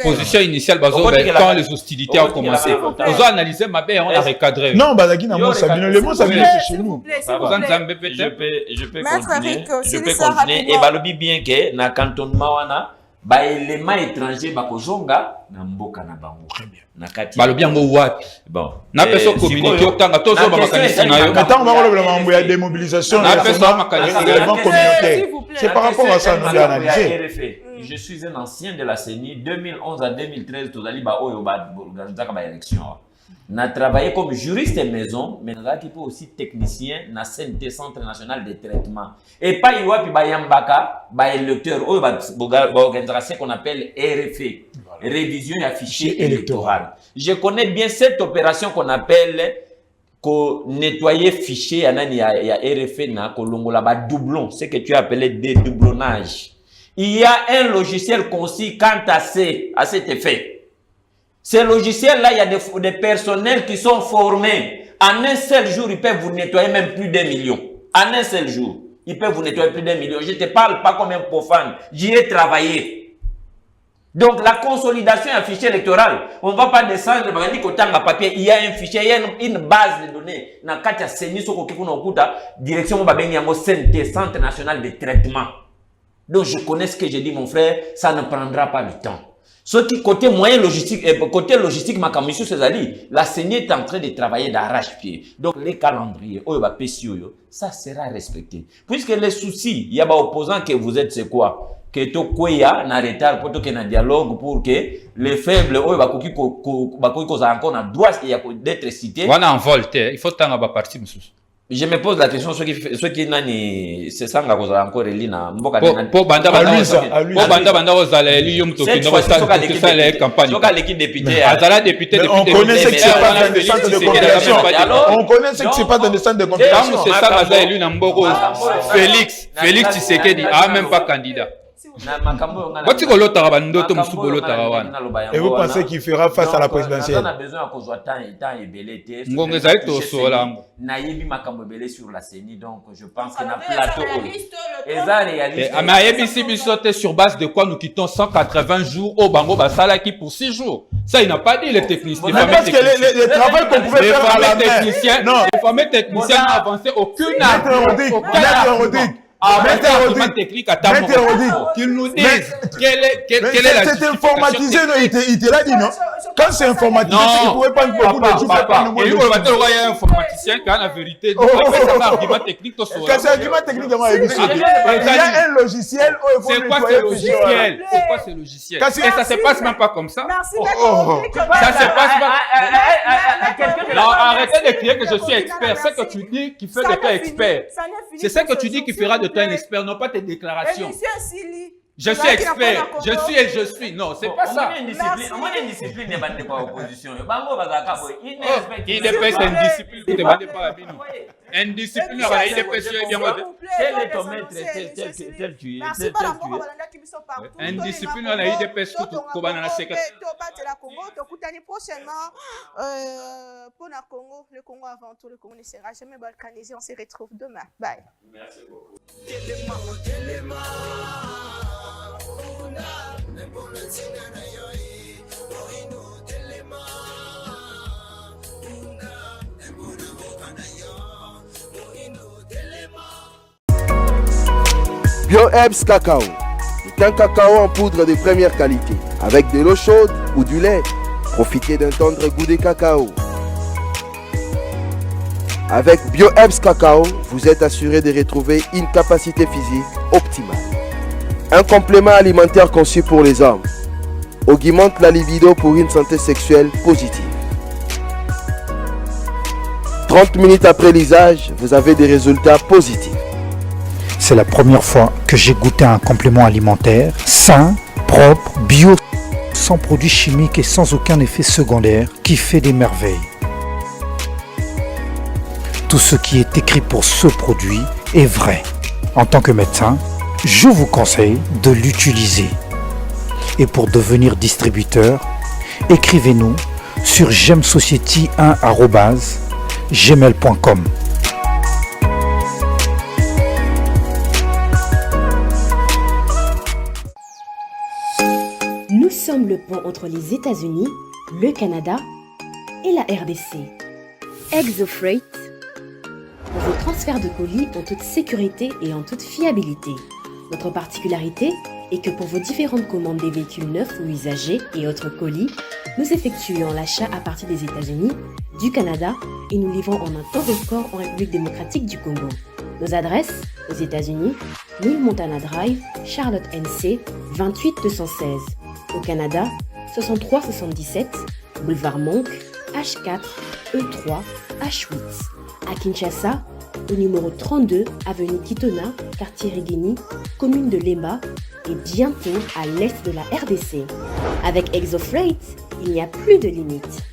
Position initiale quand les hostilités ont commencé. Ils ont analysé ma belle, on a recadré. Non, bazalaki na Mont Sabinho, le Mont Sabinho c'est chez nous. Je peux continuer et balobi bien que na cantonnement wana ba élément étranger ba kozonga na mboka na bango. Très bien. Na kati balobi yango wapi? Bon. Na peso communiquer otanga tozo ba makanisi na yo. Attends, on va voir le mambo ya démobilisation. Na peso makanisi communautaire. C'est par rapport à ça nous analyser. Je suis un ancien de la CENI. 2011 à 2013, tout allé ba oyo ba organiser ba élection. On a travaillé comme juriste de maison, mais on a été aussi technicien dans le Centre national de traitement. Et pas iwapi ba yambaka, ba électeur, oyo ba organisation qu'on appelle RFE, révision et fichier électoral. Je connais bien cette opération qu'on appelle nettoyer fichier il y a RFE na kolongola ba doublon, ce que tu as appelé dédoublonnage. Il y a un logiciel concis quant à cet effet. Ces logiciels-là, il y a des personnels qui sont formés. En un seul jour, ils peuvent vous nettoyer même plus d'1 million. En un seul jour, ils peuvent vous nettoyer plus d'1 million. Je ne te parle pas comme un profane. J'y ai travaillé. Donc, la consolidation un fichier électoral, on ne va pas descendre, on dit qu'au papier, il y a un fichier, il y a une base de données. Dans le cas de CENI, direction Centre national de traitement. Donc, je connais ce que j'ai dit, mon frère, ça ne prendra pas le temps. Ce qui, côté moyen logistique, monsieur Césali, la CENI est en train de travailler d'arrache-pied. Donc, les calendriers, ça sera respecté. Puisque les soucis, il y a des opposants que vous êtes, c'est quoi? Que to kwea na retard pour que na dialogue pour que les faibles bakoki encore na droit d'être cités. Wana en volte, il faut tanga ba parti monsieur. Je me pose la question ceux qui nani c'est ça nga koza encore elina mboka po banda banda ozala eli yo mto ki no ça les campagne. Soka l'équipe député. Azala député depuis on connaît ce qui se passe dans le centre de compétition. On connaît ce qui se passe dans le centre de compétition. C'est ça baza eli na mboko Félix Tshisekedi a même pas candidat. Et vous pensez qu'il fera face à la présidentielle? On a besoin de sur la CENI, donc je pense qu'il y a un plateau. Mais sur base de quoi nous quittons 180 jours au Bango Basala qui pour 6 jours. Ça, il n'a pas dit les techniciens. Parce que le travail qu'on pouvait faire à la main. Non, les fameux techniciens n'ont avancé aucune Maître technique à ta qu'ils nous disent quelle est la c'est informatisé, il te l'a dit, non? Quand c'est informatisé, il ne pouvait pas beaucoup de choses. Il y a un informaticien qui a la vérité. C'est un argument technique. C'est un argument technique. Il y a un logiciel. C'est quoi ce logiciel? C'est quoi ce logiciel? Et ça ne se passe même pas comme ça. Ça se passe pas. Non, arrêtez de crier que je suis expert. C'est ce que tu dis qui fait de toi expert. C'est ce que tu dis qui fera de toi un expert, non pas tes déclarations. Je suis expert, je suis. Non, c'est pas ça. Il dépêche indiscipline. Vous ne demandez pas à nous. Indiscipline, il dépêche bien. Quel est ton maître tel tu es? Indiscipline, il dépêche tout. Pour le Congo, avant tout, le Congo ne sera jamais balkanisé. On se retrouve demain. Bye. Merci beaucoup. BioHerbs Cacao est un cacao en poudre de première qualité. Avec de l'eau chaude ou du lait, profitez d'un tendre goût de cacao. Avec BioHerbs Cacao, vous êtes assuré de retrouver une capacité physique optimale. Un complément alimentaire conçu pour les hommes augmente la libido pour une santé sexuelle positive. 30 minutes après l'usage, vous avez des résultats positifs. C'est la première fois que j'ai goûté un complément alimentaire sain, propre, bio, sans produits chimiques et sans aucun effet secondaire qui fait des merveilles. Tout ce qui est écrit pour ce produit est vrai. En tant que médecin, je vous conseille de l'utiliser. Et pour devenir distributeur, écrivez-nous sur gemsociety1@gmail.com. Nous sommes le pont entre les États-Unis, le Canada et la RDC. ExoFreight, pour vos transferts de colis en toute sécurité et en toute fiabilité. Notre particularité est que pour vos différentes commandes des véhicules neufs ou usagés et autres colis, nous effectuons l'achat à partir des États-Unis, du Canada et nous livrons en un temps record en République démocratique du Congo. Nos adresses: Aux États-Unis, 1000 Montana Drive, Charlotte NC, 28216. Au Canada, 6377, Boulevard Monk, H4, E3, H8. À Kinshasa, au numéro 32, avenue Kitona, quartier Rigini, commune de Lemba, et bientôt à l'est de la RDC. Avec Exofreight, il n'y a plus de limite.